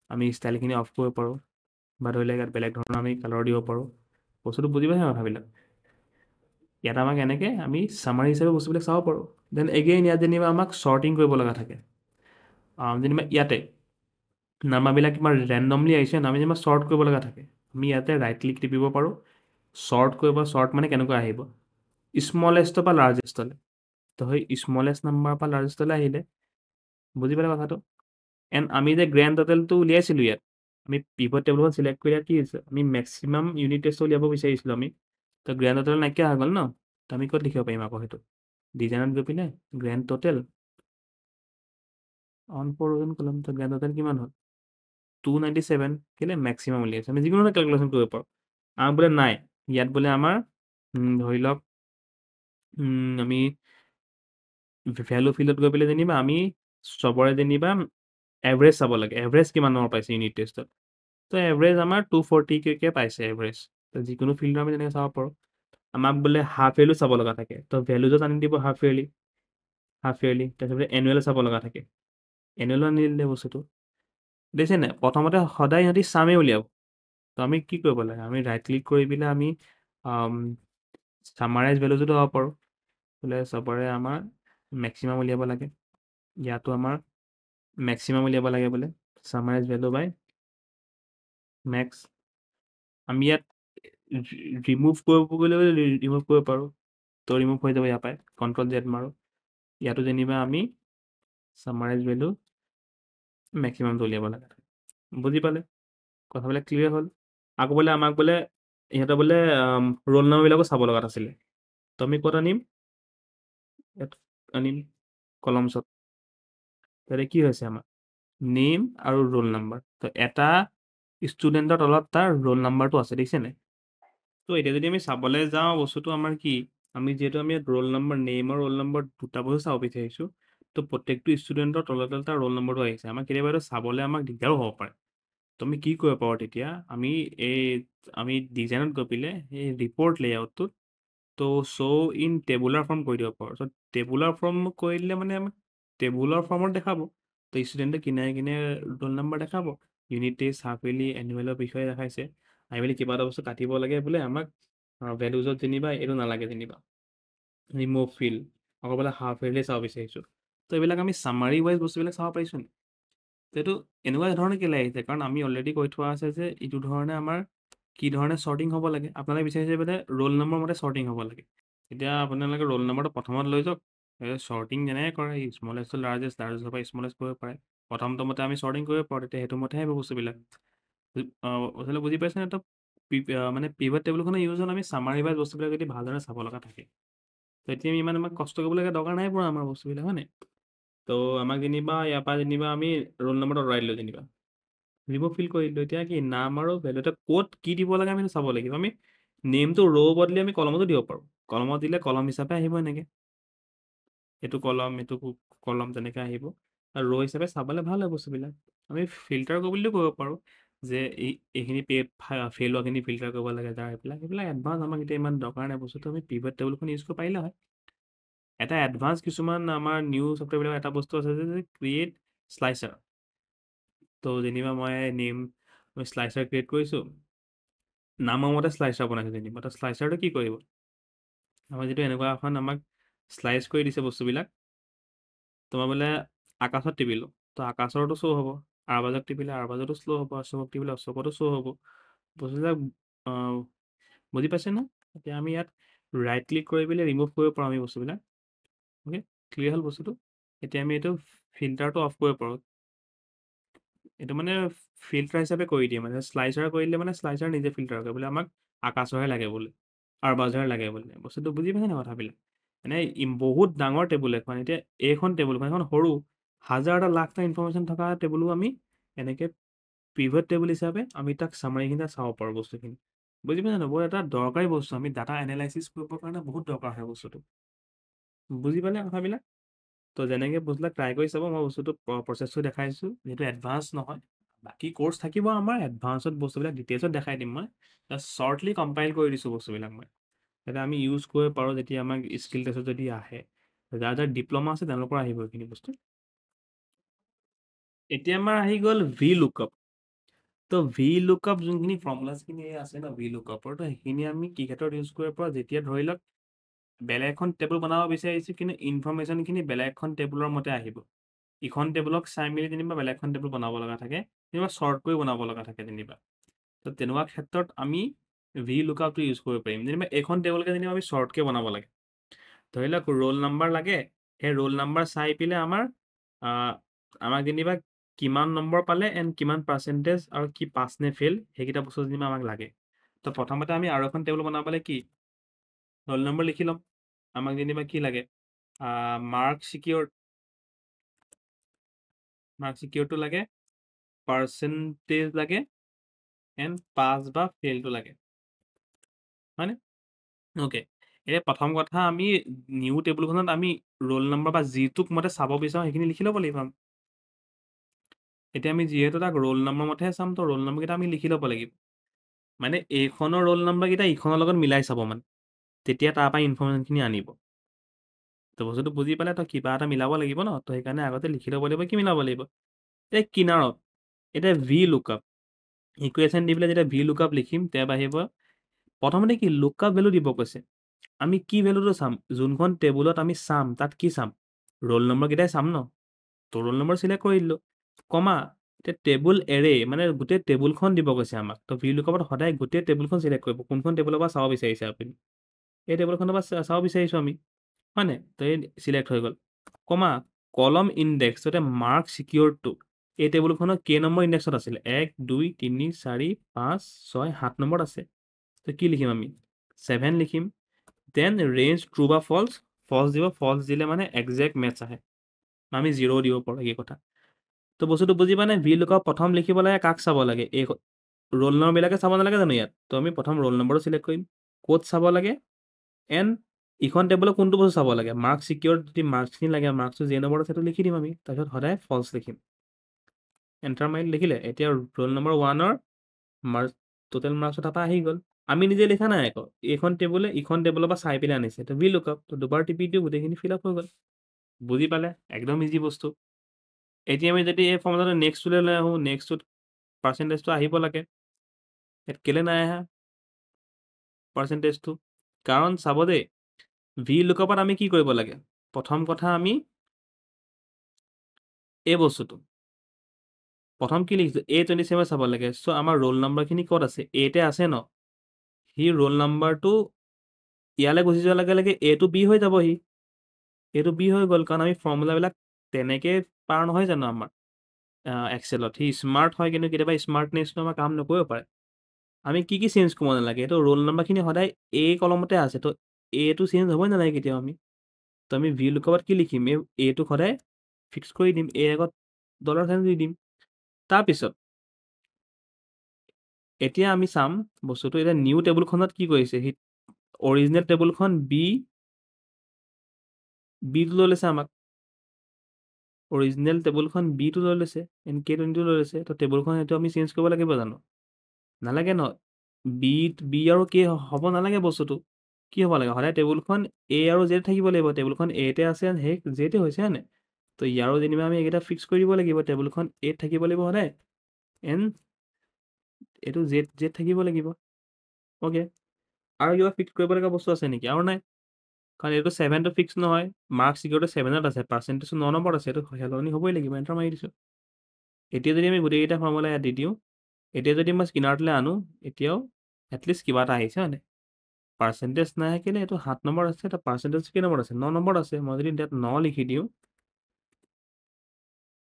আমি ষ্টাইলখিনি অফ কৰিব পাৰোঁ, বা ধৰি লওক ইয়াত বেলেগ ধৰণৰ আমি কালাৰ দিব পাৰোঁ। বস্তুটো বুজি পাইছে কথাবিলাক? ইয়াত আমাক এনেকৈ আমি চামাৰী হিচাপে বস্তুবিলাক চাব পাৰোঁ। দেন এগেইন ইয়াত যেনিবা আমাক শ্বৰ্টিং কৰিব লগা থাকে। যেনিবা ইয়াতে নাম্বাৰবিলাক কিমান ৰেণ্ডমলি আহিছে, আমি যেনিবা শ্বৰ্ট কৰিব লগা থাকে। আমি ইয়াতে ৰাইট ক্লিক টিপিব পাৰোঁ, শ্বৰ্ট কৰিব। শ্বৰ্ট মানে কেনেকুৱা আহিব, স্মলেষ্টৰ পৰা লাৰ্জেষ্টলৈ। তো সেই স্মলেষ্ট নাম্বাৰৰ পৰা লাৰ্জেষ্টলৈ আহিলে। বুজি পালে কথাটো? এণ্ড আমি যে গ্ৰেণ্ড টোটেলটো উলিয়াইছিলোঁ ইয়াত, আমি পিভট টেবুলখন চিলেক্ট কৰি ইয়াত কি হৈছে, আমি মেক্সিমাম ইউনিট টেষ্ট উলিয়াব বিচাৰিছিলোঁ আমি। তো গ্ৰেণ্ড টোটেল নাইকিয়া হৈ গ'ল ন। তো আমি ক'ত লিখিব পাৰিম আকৌ সেইটো, ডিজাইনত গৈ পিনে grand total on for rows and column. তো গ্ৰেণ্ড টোটেল কিমান হ'ল, 297। কেলৈ মেক্সিমাম উলিয়াইছে, আমি যিকোনো এটা কেলকুলেশ্যন কৰিব পাৰোঁ। আমাক বোলে নাই, ইয়াত বোলে আমাৰ ধৰি লওক আমি ভেলু ফিল্ডত গৈ পেলাই যেনিবা আমি চবৰে যেনিবা এভাৰেজ চাব লাগে। এভাৰেজ কিমান নম্বৰ পাইছে ইউনিট টেষ্টত, তো এভাৰেজ আমাৰ 240কে পাইছে এভাৰেজ। তো যিকোনো ফিল্ডৰ আমি তেনেকৈ চাব পাৰোঁ। আমাক বোলে হাফ ইয়াৰলি চাব লগা থাকে, তো ভেলুজত আনি দিব হাফ ইয়াৰলি। তাৰপিছত এনুৱেল চাব লগা থাকে, এনুৱেলো আনি দিলে বস্তুটো। দেখিছে নাই, প্ৰথমতে সদায় সিহঁতি চামেই উলিয়াব। তো আমি কি কৰিব লাগে, আমি ৰাইট ক্লিক কৰি পেলাই আমি চামাৰাইজ ভেলুজতো হ'ব পাৰোঁ। বোলে চবৰে আমাৰ মেক্সিমাম উলিয়াব লাগে, ইয়াতো আমাৰ মেক্সিমাম উলিয়াব লাগে বোলে, চামাৰাইজ ভেলু বাই মেক্স। আমি ইয়াত ৰিমুভ কৰিব গ'লে ৰিমুভ কৰিব পাৰোঁ, তো ৰিমুভ হৈ যাব ইয়াৰ পৰাই। Ctrl Z মাৰোঁ, ইয়াতো যেনিবা আমি চামাৰাইজ ভেলু মেক্সিমামটো উলিয়াব লাগে। বুজি পালে? কথাবিলাক ক্লিয়াৰ হ'ল? আকৌ বোলে আমাক বোলে ইহঁতৰ বোলে ৰোল নম্বৰবিলাকো চাব লগাত আছিলে, তো আমি ক'ত আনিম, ইয়াত আনিম কলমছত। তাতে কি হৈছে আমাৰ নেম আৰু ৰোল নাম্বাৰ। তো এটা ষ্টুডেণ্টৰ তলত তাৰ ৰোল নাম্বাৰটো আছে, দেখিছেনে? তো এতিয়া যদি আমি চাবলৈ যাওঁ বস্তুটো আমাৰ কি, আমি যিহেতু আমি ৰোল নাম্বাৰ, নেম আৰু ৰোল নাম্বাৰ দুটা বস্তু চাব বিচাৰিছোঁ, তো প্ৰত্যেকটো ষ্টুডেণ্টৰ তলতে তাৰ ৰোল নম্বৰটো আহিছে। আমাক কেতিয়াবা এইটো চাবলৈ আমাক দিগদাৰো হ'ব পাৰে। তো আমি কি কৰিব পাৰোঁ তেতিয়া, আমি ডিজাইনত গৈ পেলাই এই ৰিপৰ্ট লেআউটটোত তো শ্ব' ইন টেবুলাৰ ফৰ্ম কৰি দিব পাৰোঁ। তো টেবুলাৰ ফৰ্ম কৰি দিলে মানে আমাক টেবুলাৰ ফৰ্মত দেখাব। তো ষ্টুডেণ্টে কিনাৰে কিনাৰে ৰোল নাম্বাৰ দেখাব, ইউনিট টেষ্ট, হাফ ইয়াৰলি, এনুৱেলৰ বিষয়ে দেখাইছে। আহি মেলি কিবা এটা বস্তু কাটিব লাগে বোলে, আমাক ভেলুজত যেনিবা এইটো নালাগে, যেনিবা ৰিমুভ ফিল্ড, আকৌ বোলে হাফ ইয়াৰলি চাব বিচাৰিছোঁ। তো এইবিলাক আমি চামাৰী ৱাইজ বস্তুবিলাক চাব পাৰিছোঁ নি? তো এইটো এনেকুৱা ধৰণে কেলৈ আহিছে, কাৰণ আমি অলৰেডি কৈ থোৱা আছে যে এইটো ধৰণে আমাৰ কি ধৰণে শ্বৰ্টিং হ'ব লাগে। আপোনালোকে বিচাৰিছে বোলে ৰোল নম্বৰ মতে শ্বৰ্টিং হ'ব লাগে। এতিয়া আপোনালোকে ৰোল নম্বৰটো প্ৰথমত লৈ যাওক, শ্বৰ্টিং যেনেকৈ কৰে স্মলেষ্ট টু লাৰ্জেষ্ট, লাৰ্জেষ্টৰ পৰা স্মলেষ্ট কৰিব পাৰে। প্ৰথমটো মতে আমি শ্বৰ্টিং কৰিব পাৰোঁ, তেতিয়া সেইটো মতেহে আহিব বস্তুবিলাক। আচলতে বুজি পাইছেনে? তো মানে পিভট টেবুলখনৰ ইউজ হ'ল আমি চামাৰী ৱাইজ বস্তুবিলাক যদি ভালদৰে চাব লগা থাকে, তো এতিয়া আমাক কষ্ট কৰিবলগীয়া দৰকাৰ নাই পৰা আমাৰ বস্তুবিলাক, হয় নাই? তো আমাক যেনিবা ইয়াৰ পৰা যেনিবা আমি ৰোল নম্বৰটো আঁতৰাই দিলোঁ, যেনিবা ৰিমুভ ফিল কৰি দিলোঁ। এতিয়া কি নাম আৰু ভেলুতে ক'ত কি দিব লাগে আমি চাব লাগিব। আমি নেমটো ৰ' বদলি আমি কলমতো দিব পাৰোঁ, কলমত দিলে কলম হিচাপে আহিব এনেকৈ, এইটো কলম, এইটো কলম, তেনেকৈ আহিব। আৰু ৰ' হিচাপে চাবলৈ ভাল হয় বস্তুবিলাক। আমি ফিল্টাৰ কৰিবলৈ কৰিব পাৰোঁ, যে এইখিনি ফেইল হোৱাখিনি ফিল্টাৰ কৰিব লাগে যাৰ এইবিলাক এডভান্স আমাক এতিয়া ইমান দৰকাৰ নাই বস্তুটো আমি পিভট টেবুলখন ইউজ কৰিব পাৰিলে হয় এটা এডভান্স কিছুমান আমাৰ নিউ ছফ্টৱেৰবিলাক এটা বস্তু আছে যে ক্ৰিয়েট শ্লাইচাৰ তো যেনিবা মই শ্লাইচাৰ ক্ৰিয়েট কৰিছোঁ নামৰ মতে শ্লাইচাৰ বনাইছোঁ যেনিবা তো শ্লাইচাৰটো কি কৰিব আমাৰ যিটো এনেকুৱা এখন আমাক শ্লাইচ কৰি দিছে বস্তুবিলাক তোমাৰ বোলে আকাশত টিপিলোঁ তো আকাশৰটো শ্ব' হ'ব আৰবাজত টিপিলে আৰবাজতো শ্ল' হ'ব অশোকক টিপিলে অশোকতো শ্ব' হ'ব বস্তুবিলাক বুজি পাইছে ন এতিয়া আমি ইয়াত ৰাইট ক্লিক কৰি পেলাই ৰিমুভ কৰিব পাৰোঁ আমি বস্তুবিলাক অ'কে ক্লিয়াৰ হ'ল বস্তুটো এতিয়া আমি এইটো ফিল্টাৰটো অফ কৰিব পাৰোঁ এইটো মানে ফিল্টাৰ হিচাপে কৰি দিয়ে মানে শ্লাইচাৰ কৰি দিলে মানে শ্লাইচাৰ নিজে ফিল্টাৰ কৰে বোলে আমাক আকাশৰহে লাগে বোলে আৰবাজৰহে লাগে বোলে বস্তুটো বুজি পাইছে নে কথাবিলাক মানে বহুত ডাঙৰ টেবুল এখন এতিয়া এইখন টেবুলখন এখন সৰু হাজাৰটা লাখটা ইনফৰমেশ্যন থকা টেবুলো আমি এনেকৈ পিভট টেবুল হিচাপে আমি তাক চামাৰিখিনি চাব পাৰোঁ বস্তুখিনি বুজি পাইছে ন বহুত এটা দৰকাৰী বস্তু আমি ডাটা এনালাইচিছ কৰিবৰ কাৰণে বহুত দৰকাৰ হয় বস্তুটো বুজি পালে কথাবিলাক তো যেনেকৈ বস্তুবিলাক ট্ৰাই কৰি চাব মই বস্তুটো প্ৰচেছটো দেখাইছোঁ যিহেতু এডভান্স নহয় বাকী কোৰ্চ থাকিব আমাৰ এডভান্সত বস্তুবিলাক ডিটেইলছত দেখাই দিম মই জাষ্ট শ্বৰ্টলি কম্পাইল কৰি দিছোঁ বস্তুবিলাক মই যাতে আমি ইউজ কৰিব পাৰোঁ যেতিয়া আমাক স্কিল টেষ্টত যদি আহে যাৰ যাৰ ডিপ্ল'মা আছে তেওঁলোকৰ আহিব এইখিনি বস্তু এতিয়া আমাৰ আহি গ'ল ভি লুকআপ তো ভি লুকআপ যোনখিনি ফৰ্মুলাছখিনি আছে ন ভি লুকআপৰ তো সেইখিনি আমি কি ক্ষেত্ৰত ইউজ কৰিব পাৰোঁ যেতিয়া ধৰি লওক বেলেগ এখন টেবুল বনাব বিচাৰিছোঁ কিন্তু ইনফৰমেশ্যনখিনি বেলেগ এখন টেবুলৰ মতে আহিব ইখন টেবুলক চাই মেলি যেনিবা বেলেগ এখন টেবুল বনাব লগা থাকে যেনিবা শ্বৰ্ট কৰি বনাব লগা থাকে যেনিবা তো তেনেকুৱা ক্ষেত্ৰত আমি ভি লুকআপটো ইউজ কৰিব পাৰিম যেনিবা এইখন টেবুলকে যেনিবা আমি শ্বৰ্টকৈ বনাব লাগে ধৰি লওক ৰোল নাম্বাৰ লাগে সেই ৰোল নাম্বাৰ চাই পেলাই আমাক যেনিবা কিমান নম্বৰ পালে এণ্ড কিমান পাৰ্চেণ্টেজ আৰু কি পাছ নে ফেইল সেইকেইটা বস্তু যেনিবা আমাক লাগে তো প্ৰথমতে আমি আৰু এখন টেবুল বনাবলৈ কি ৰোল নম্বৰ লিখি ল'ম আমাক যেনিবা কি লাগে মাৰ্ক চিকিউৰটো লাগে পাৰ্চেণ্টেজ লাগে এণ্ড পাছ বা ফেইলটো লাগে হয়নে অ'কে এতিয়া প্ৰথম কথা আমি নিউ টেবুলখনত আমি ৰোল নম্বৰ বা যিটোক মতে চাব বিচাৰোঁ সেইখিনি লিখি ল'ব লাগিব এতিয়া আমি যিহেতু তাক ৰোল নম্বৰ মতেহে চাম তো ৰোল নম্বৰকেইটা আমি লিখি ল'ব লাগিব মানে এইখনৰ ৰোল নম্বৰকেইটা ইখনৰ লগত মিলাই চাব মানে তেতিয়া তাৰ পৰা ইনফৰমেশ্যনখিনি আনিব তো বস্তুটো বুজি পালে তই কিবা এটা মিলাব লাগিব ন তো সেইকাৰণে আগতে লিখি ল'ব লাগিব কি মিলাব লাগিব এই কিনাৰত এতিয়া ভি লুকআপ ইকুৱেশ্যন দি পেলাই যেতিয়া ভি লুকআপ লিখিম টেব আহিব প্ৰথমতে কি লুকআপ ভেলু দিব কৈছে আমি কি ভেলুটো চাম যোনখন টেবুলত আমি চাম তাত কি চাম ৰোল নম্বৰকেইটাই চাম ন তো ৰোল নম্বৰ চিলেক্ট কৰি দিলোঁ কমা এতিয়া টেবুল এৰে মানে গোটেই টেবুলখন দিব কৈছে আমাক তো ভি লুকআপত সদায় গোটেই টেবুলখন চিলেক্ট কৰিব কোনখন টেবুলৰ পৰা চাব বিচাৰিছে আপুনি এই টেবুলখনৰ পৰা চাব বিচাৰিছোঁ আমি হয়নে তো এই চিলেক্ট হৈ গ'ল কমা কলম ইণ্ডেক্স যাতে মাৰ্ক চিকিউৰটো এই টেবুলখনৰ কেই নম্বৰ ইণ্ডেক্সত আছিলে 1 2 3 4 5 6 7 নম্বৰত আছে তো কি লিখিম আমি 7 লিখিম দেন ৰেঞ্জ ট্ৰু বা ফল্ছ দিব ফল্ছ দিলে মানে একজেক্ট মেটচ আহে আমি 0 দিব পাৰোঁ এই কথা তো বস্তুটো বুজি পানে ভি লুকআপ প্ৰথম লিখিব লাগে কাক চাব লাগে এই ৰোল নম্বৰবিলাকে চাব নালাগে জানো ইয়াত তো আমি প্ৰথম ৰোল নম্বৰটো চিলেক্ট কৰিম ক'ত চাব লাগে এণ্ড ইখন টেবুলত কোনটো বস্তু চাব লাগে মাৰ্ক চিকিউৰ যদি মাৰ্কছখিনি লাগে মাৰ্কছটো যে নম্বৰত আছে সেইটো লিখি দিম আমি তাৰপিছত সদায় ফল্ছ লিখিম এণ্টাৰ মাৰি লিখিলে এতিয়া ৰোল নম্বৰ 1ৰ টোটেল মাৰ্কছৰ তাৰপৰা আহি গ'ল আমি নিজে লিখা নাই আকৌ এইখন টেবুলে ইখন টেবুলৰ পৰা চাই পেলাই আনিছে তো ভি লুকআপ তো দুবাৰ টিপি দিওঁ গোটেইখিনি ফিল আপ হৈ গ'ল বুজি পালে একদম ইজি বস্তু এতিয়া আমি যদি এই ফৰ্মুলাটো নেক্সটলৈ লৈ আহোঁ নেক্সটটোত পাৰ্চেণ্টেজটো আহিব লাগে ইয়াত কেলৈ নাই আহা পাৰ্চেণ্টেজটো কাৰণ চাব দেই ভি লুকআপত আমি কি কৰিব লাগে প্ৰথম কথা আমি এই বস্তুটো প্ৰথম কি লিখিছোঁ A27 চাব লাগে চ' আমাৰ ৰোল নম্বৰখিনি ক'ত আছে এতে আছে ন সি ৰোল নম্বৰটো ইয়ালৈ গুচি যোৱাৰ লগে লগে এটো বি হৈ যাব এইটো বি হৈ গ'ল কাৰণ আমি ফৰ্মুলাবিলাক তেনেকৈ পাৰ নহয় জানো আমাৰ এক্সেলত সি স্মাৰ্ট হয় কিন্তু কেতিয়াবা স্মাৰ্টনেছটো আমাৰ কাম নকৰিব পাৰে আমি কি চেঞ্জ কৰিব নালাগে এইটো ৰোল নম্বৰখিনি সদায় এই কলমতে আছে তো এটো চেঞ্জ হ'বই নালাগে কেতিয়াও আমি তো আমি ভি লুকআপত কি লিখিম এইটো সদায় ফিক্স কৰি দিম এই আগত $সাইন দি দিম তাৰপিছত এতিয়া আমি চাম বস্তুটো এতিয়া নিউ টেবুলখনত কি কৰিছে সি অৰিজিনেল টেবুলখন বিটো লৈ লৈছে আমাক অৰিজিনেল টেবুলখন বিটো লৈ লৈছে, NK20 লৈ লৈছে, তো টেবুলখন সেইটো আমি চেঞ্জ কৰিব লাগিব জানো? নালাগে ন। বি আৰু কে হ'ব নালাগে বস্তুটো। কি হ'ব লাগে? সদায় টেবুলখন এ আৰু জেড থাকিব লাগিব। টেবুলখন এতে আছে, সেই জেতে হৈছে হয়নে? তো ইয়াৰো যেনিবা আমি এইকেইটা ফিক্স কৰি দিব লাগিব। টেবুলখন এত থাকিব লাগিব সদায়, এন এইটো জেড জেড থাকিব লাগিব। অ'কে, আৰু কিবা ফিক্স কৰিব লগা বস্তু আছে নেকি? আৰু নাই, কাৰণ এইটো 7টো ফিক্স নহয়। মাৰ্কছ ইকুৱেলটো 7ত আছে, পাৰ্চেণ্টেজটো 9 নম্বৰত আছে, এইটো সলনি হ'বই লাগিব। এণ্টাৰ মাৰি দিছোঁ। এতিয়া যদি আমি গোটেইকেইটা ফৰ্মুলা ইয়াত দি দিওঁ, এতিয়া যদি মই স্কিনাৰটোলৈ আনো, এতিয়াও এটলিষ্ট কিবা এটা আহিছে হয়নে? পাৰ্চেণ্টেজ নাই কেলে? এইটো 7 নম্বৰ আছে, এটা পাৰ্চেণ্টেজ কেই নম্বৰত আছে? 9 নম্বৰত আছে। মই যদি তাত 9 লিখি দিওঁ,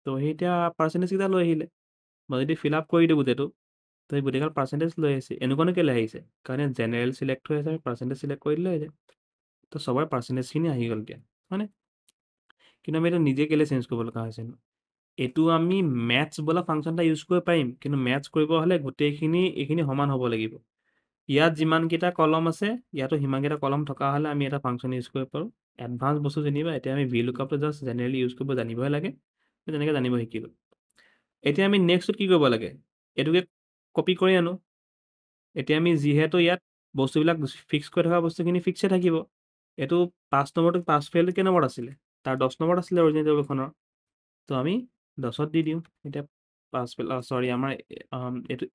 তো সেই এতিয়া পাৰ্চেণ্টেজকেইটা লৈ আহিলে। মই যদি ফিল আপ কৰি দিওঁ গোটেইটো, তো সেই গোটেইগাল পাৰ্চেণ্টেজ লৈ আহিছে। এনেকুৱানো কেলৈ আহিছে? কাৰণ ইয়াত জেনেৰেল চিলেক্ট হৈ আছে, পাৰ্চেণ্টেজ চিলেক্ট কৰি দিলে হৈ যায়। তো চবৰে পাৰ্চেণ্টেজখিনি আহি গ'ল এতিয়া হয়নে? কিন্তু আমি এইটো নিজে কেলৈ চেঞ্জ কৰিব লগা হৈছে? এইটো আমি মেথছ বোলা ফাংচন এটা ইউজ কৰিব পাৰিম, কিন্তু মেথছ কৰিব হ'লে গোটেইখিনি এইখিনি সমান হ'ব লাগিব। ইয়াত যিমানকেইটা কলম আছে, ইয়াতো সিমানকেইটা কলম থকা হ'লে আমি এটা ফাংচন ইউজ কৰিব পাৰোঁ। এডভান্স বস্তু যেনিবা এতিয়া আমি VLOOKUP জাষ্ট জেনেৰেলি ইউজ কৰিব জানিবহে লাগে, তেনেকৈ জানিব শিকিলোঁ। এতিয়া আমি নেক্সটত কি কৰিব লাগে? এইটোকে কপি কৰি আনো। এতিয়া আমি যিহেতু ইয়াত বস্তুবিলাক ফিক্স কৰি থকা বস্তুখিনি ফিক্সে থাকিব। এইটো 5 নম্বৰটো পাছ ফেইলটো কেই নম্বৰত আছিলে? তাৰ 10 নম্বৰত আছিলে অৰিজিনেল টেবুলখনৰ। তো আমি 10ত দি দিওঁ। এতিয়া পাছ ফেইল, চৰি, আমাৰ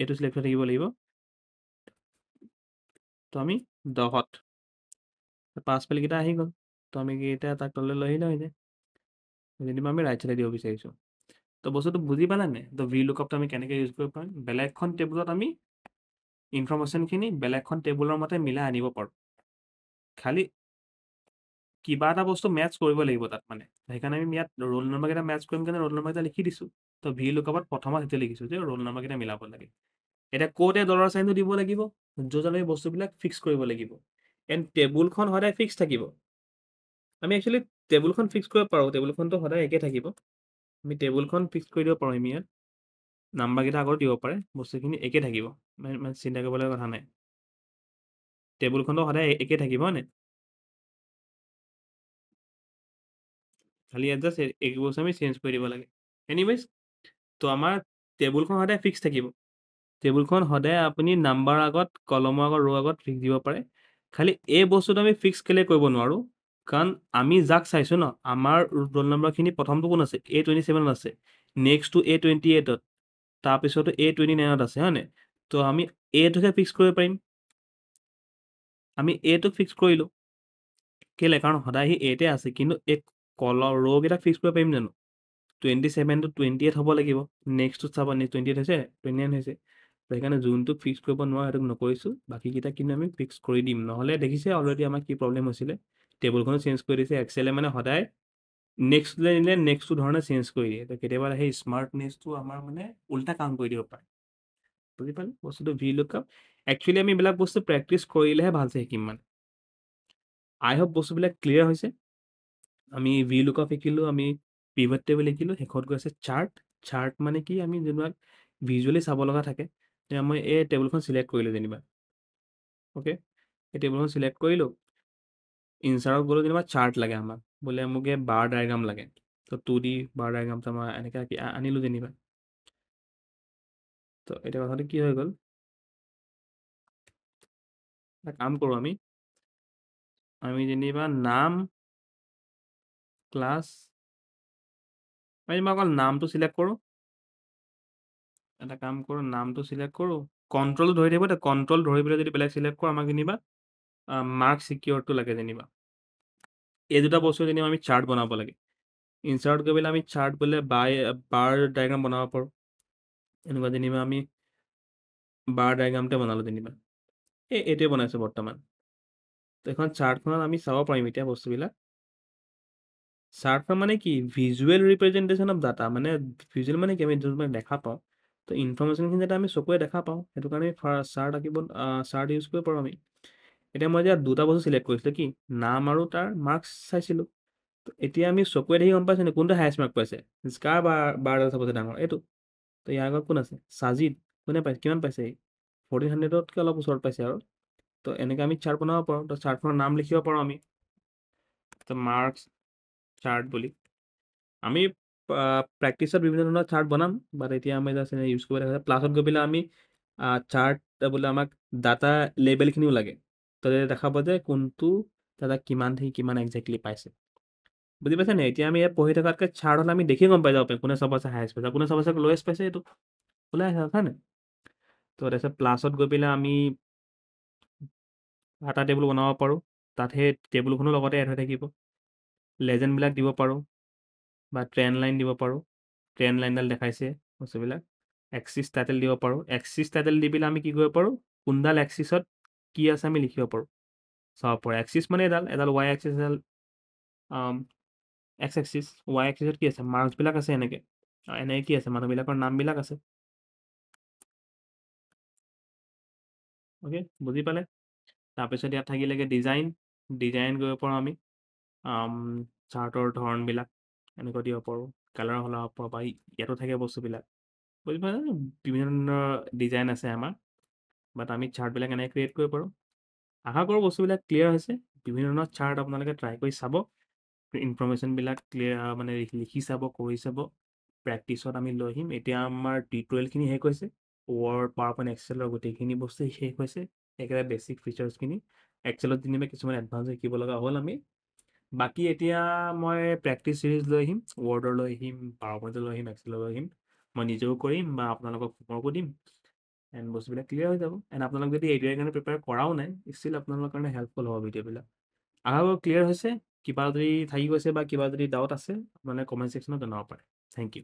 এইটো চিলেক্ট হৈ থাকিব লাগিব। তো আমি 10ত পাছ ফেইলকেইটা আহি গ'ল। তো আমি এতিয়া তাক তললৈ লৈ আহিলে হৈ যায়। যেনিবা আমি ৰাইট চাইডে দিব বিচাৰিছোঁ। তো বস্তুটো বুজি পালে নাই? তো VLOOKUPটো আমি কেনেকৈ ইউজ কৰিব পাৰিম? বেলেগখন টেবুলত আমি ইনফৰমেশ্যনখিনি বেলেগখন টেবুলৰ মতে মিলাই আনিব পাৰোঁ। খালি কিবা এটা বস্তু মেটচ কৰিব লাগিব তাত মানে। সেইকাৰণে আমি ইয়াত ৰোল নম্বৰকেইটা মেটচ কৰিম কাৰণে ৰোল নম্বৰকেইটা লিখি দিছোঁ। তো VLOOKUPত প্ৰথমত সেইটো লিখিছোঁ যে ৰোল নম্বৰকেইটা মিলাব লাগে। এতিয়া ক'তে ডলাৰ চাইনটো দিব লাগিব? য'ত আমি বস্তুবিলাক ফিক্স কৰিব লাগিব। এণ্ড টেবুলখন সদায় ফিক্স থাকিব। আমি একচুৱেলি টেবুলখন ফিক্স কৰিব পাৰোঁ। টেবুলখনটো সদায় একে থাকিব। আমি টেবুলখন ফিক্স কৰি দিব পাৰোঁ। আমি ইয়াত নাম্বাৰকেইটা আগত দিব পাৰে, বস্তুখিনি একে থাকিব, মানে চিন্তা কৰিবলগীয়া কথা নাই। টেবুলখনটো সদায় একে থাকিব হয়নে? খালি ইয়াত জাষ্ট এই বস্তু আমি চেঞ্জ কৰি দিব লাগে। এনিৱেজ, তো আমাৰ টেবুলখন সদায় ফিক্স থাকিব। টেবুলখন সদায় আপুনি নাম্বাৰ আগত, কলমৰ আগত, ৰ' আগত ফিক্স দিব পাৰে। খালি এই বস্তুটো আমি ফিক্স কেলৈ কৰিব নোৱাৰোঁ? কাৰণ আমি যাক চাইছোঁ ন, আমাৰ ৰোল নম্বৰখিনি প্ৰথমটো কোন আছে? A27ত আছে, নেক্সটটো A28ত, তাৰপিছতো A29ত আছে হয়নে? তো আমি এইটোকে ফিক্স কৰিব পাৰিম। আমি এইটোক ফিক্স কৰিলোঁ কেলৈ? কাৰণ সদায় সি এতে আছে, কিন্তু এই ৰ'কেইটাক ফিক্স কৰিব পাৰিম জানো? 27টো 28 হ'ব লাগিব, নেক্সটটোত চাব 28 হৈছে, 29 হৈছে। তো সেইকাৰণে যোনটোক ফিক্স কৰিব নোৱাৰোঁ সেইটোক নকৰিছোঁ, বাকীকেইটা কিন্তু আমি ফিক্স কৰি দিম। নহ'লে দেখিছে অলৰেডি আমাৰ কি প্ৰব্লেম হৈছিলে? টেবুলখনো চেঞ্জ কৰি দিছে। এক্সেলে মানে সদায় নেক্সটলৈ নিলে নেক্সটটো ধৰণে চেঞ্জ কৰি দিয়ে। তো কেতিয়াবা সেই স্মাৰ্টনেছটো আমাৰ মানে উল্টা কাম কৰি দিব পাৰে। বুজি পালে বস্তুটো? VLOOKUP একচুৱেলি আমি এইবিলাক বস্তু প্ৰেক্টিচ কৰিলেহে ভালছে শিকিম মানে। আই হোপ বস্তুবিলাক ক্লিয়াৰ হৈছে। আমি VLOOKUP শিকিলোঁ, আমি পিভট টেবল শিকিলোঁ, শেষত গৈ আছে চাৰ্ট। চাৰ্ট মানে কি? আমি যোনবিলাক ভিজুৱেলি চাব লগা থাকে। এতিয়া মই এই টেবুলখন চিলেক্ট কৰিলোঁ যেনিবা, অ'কে, এই টেবুলখন চিলেক্ট কৰিলোঁ। ইনচাৰ্টত গ'লোঁ, যেনিবা চাৰ্ট লাগে আমাক, বোলে মোক এই বাৰ ডায়েগ্ৰাম লাগে। তো 2D বাৰ ডায়েগ্ৰামটো মই এনেকৈ আনিলোঁ যেনিবা। তো এতিয়া কথাটো কি হৈ গ'ল? এটা কাম কৰোঁ, আমি যেনিবা নাম, ক্লাছ, মই অকল নামটো চিলেক্ট কৰোঁ। এটা কাম কৰোঁ, নামটো চিলেক্ট কৰোঁ, কণ্ট্ৰল ধৰি থাকিব। কণ্ট্ৰল ধৰি পেলাই যদি বেলেগ চিলেক্ট কৰোঁ, আমাক যেনিবা মাৰ্ক চিকিউৰটো লাগে যেনিবা। এই দুটা বস্তু যেনিবা আমি চাৰ্ট বনাব লাগে। ইনচাৰ্ট কৰি পেলাই আমি চাৰ্ট বোলে বাৰ ডায়েগ্ৰাম বনাব পাৰোঁ। এনেকুৱা যেনিবা আমি বাৰ ডায়েগ্ৰামতে বনালোঁ যেনিবা। এইটোৱে বনাইছোঁ বৰ্তমান। তো এখন চাৰ্টখনত আমি চাব পাৰিম এতিয়া বস্তুবিলাক। চাৰ্টখন মানে কি? Visual representation of data. মানে ভিজুৱেল মানে কি? আমি যোনবিলাক দেখা পাওঁ, তো ইনফৰমেশ্যনখিনি যাতে আমি চকুৰে দেখা পাওঁ, সেইটো কাৰণে চাৰ্ট ইউজ কৰিব পাৰোঁ আমি। এতিয়া মই দুটা বস্তু চিলেক্ট কৰিছিলোঁ, কি? নাম আৰু তাৰ মাৰ্কছ চাইছিলোঁ। তো এতিয়া আমি চকুৰে দেখি গম পাইছোঁ নে কোনটো হায়েষ্ট মাৰ্ক পাইছে? কাৰ বাৰডাল চবতছে ডাঙৰ? এইটো। তো ইয়াৰ আগত কোন আছে? সাজিদ। কোনে পাইছে? কিমান পাইছে? 1400তকৈ অলপ ওচৰত পাইছে আৰু। তো এনেকৈ আমি চাৰ্ট বনাব পাৰোঁ। তো চাৰ্টখনৰ নাম লিখিব পাৰোঁ আমি, তো মাৰ্কছ চাৰ্ট বুলি। আমি প্ৰেক্টিছত বিভিন্ন ধৰণৰ চাৰ্ট বনাম, বাট এতিয়া আমি জাষ্ট এনে ইউজ কৰিব দেখা প্লাছত গৈ পেলাই আমি চাৰ্ট বোলে আমাক ডাটা লেবেলখিনিও লাগে। তো দেখাব যে কোনটো দাদা কিমান থেকে কিমান একজেক্টলি পাইছে। বুজি পাইছে নে? এতিয়া আমি পঢ়ি থকাতকৈ চাৰ্ট হ'লে আমি দেখি গম পাই যাব পাৰিম কোনে চবতছে হায়েষ্ট পাইছে, কোনে চবতছে লৱেষ্ট পাইছে, এইটো ওলাই আছে হয় নাই? তো তাৰপিছত প্লাছত গৈ পেলাই আমি এটা টেবুল বনাব পাৰোঁ, তাত সেই টেবুলখনৰ লগতে এড হৈ থাকিব। লেজেণ্ডবিলাক দিব পাৰোঁ বা ট্ৰেণ্ড লাইন দিব পাৰোঁ। ট্ৰেণ্ড লাইনডাল দেখাইছে বস্তুবিলাক। এক্সিছ টাইটেল দিব পাৰোঁ। এক্সিছ টাইটেল দি পেলাই আমি কি কৰিব পাৰোঁ, কোনডাল এক্সিছত কি আছে আমি লিখিব পাৰোঁ, চাব পাৰোঁ। এক্সিছ মানে এডাল ৱাই এক্সিছ, এডাল এক্স এক্সিছ, ৱাই এক্সিছত কি আছে, মাৰ্কছবিলাক আছে এনেকৈ, এনেকৈ কি আছে, মানুহবিলাকৰ নামবিলাক আছে। অ'কে, বুজি পালে? তাৰপিছত ইয়াত থাকিলেগৈ ডিজাইন কৰিব পাৰোঁ আমি। চাৰ্টৰ ধৰণবিলাক এনেকৈ দিব পাৰোঁ, কালাৰ সলাব পাৰোঁ, বা ইয়াতো থাকে বস্তুবিলাক। বুজি পালে? বিভিন্ন ধৰণৰ ডিজাইন আছে আমাৰ, বাট আমি চাৰ্টবিলাক এনেকৈ ক্ৰিয়েট কৰিব পাৰোঁ। আশা কৰোঁ বস্তুবিলাক ক্লিয়াৰ হৈছে। বিভিন্ন ধৰণৰ চাৰ্ট আপোনালোকে ট্ৰাই কৰি চাব, ইনফৰমেশ্যনবিলাক ক্লিয়াৰ মানে লিখি চাব, কৰি চাব। প্ৰেক্টিছত আমি লৈ আহিম। এতিয়া আমাৰ টিউটৰিয়েলখিনি শেষ হৈছে, ৱৰ্ড, পাৱাৰ পইণ্ট, এক্সেলৰ গোটেইখিনি বস্তু শেষ হৈছে, একেবাৰে বেছিক ফিচাৰ্ছখিনি। এক্সেলত যেনিবা কিছুমান এডভান্স শিকিব লগা হ'ল আমি। বাকী এতিয়া মই প্ৰেক্টিছ চিৰিজ লৈ আহিম, ৱৰ্ডৰ লৈ আহিম, পাৱাৰ পইণ্টৰ লৈ আহিম, এক্সেলৰ লৈ আহিম। মই নিজেও কৰিম বা আপোনালোকক হোমৱৰ্কো দিম, এণ্ড বস্তুবিলাক ক্লিয়াৰ হৈ যাব। এণ্ড আপোনালোক যদি এডিআইৰ কাৰণে প্ৰিপেয়াৰ কৰাও নাই, ষ্টিল আপোনালোকৰ কাৰণে হেল্পফুল হ'ব ভিডিঅ'বিলাক। আশা কৰোঁ ক্লিয়াৰ হৈছে। কিবা যদি থাকি গৈছে বা কিবা যদি ডাউট আছে আপোনালোকে কমেণ্ট ছেকশ্যনত জনাব পাৰে। Thank U.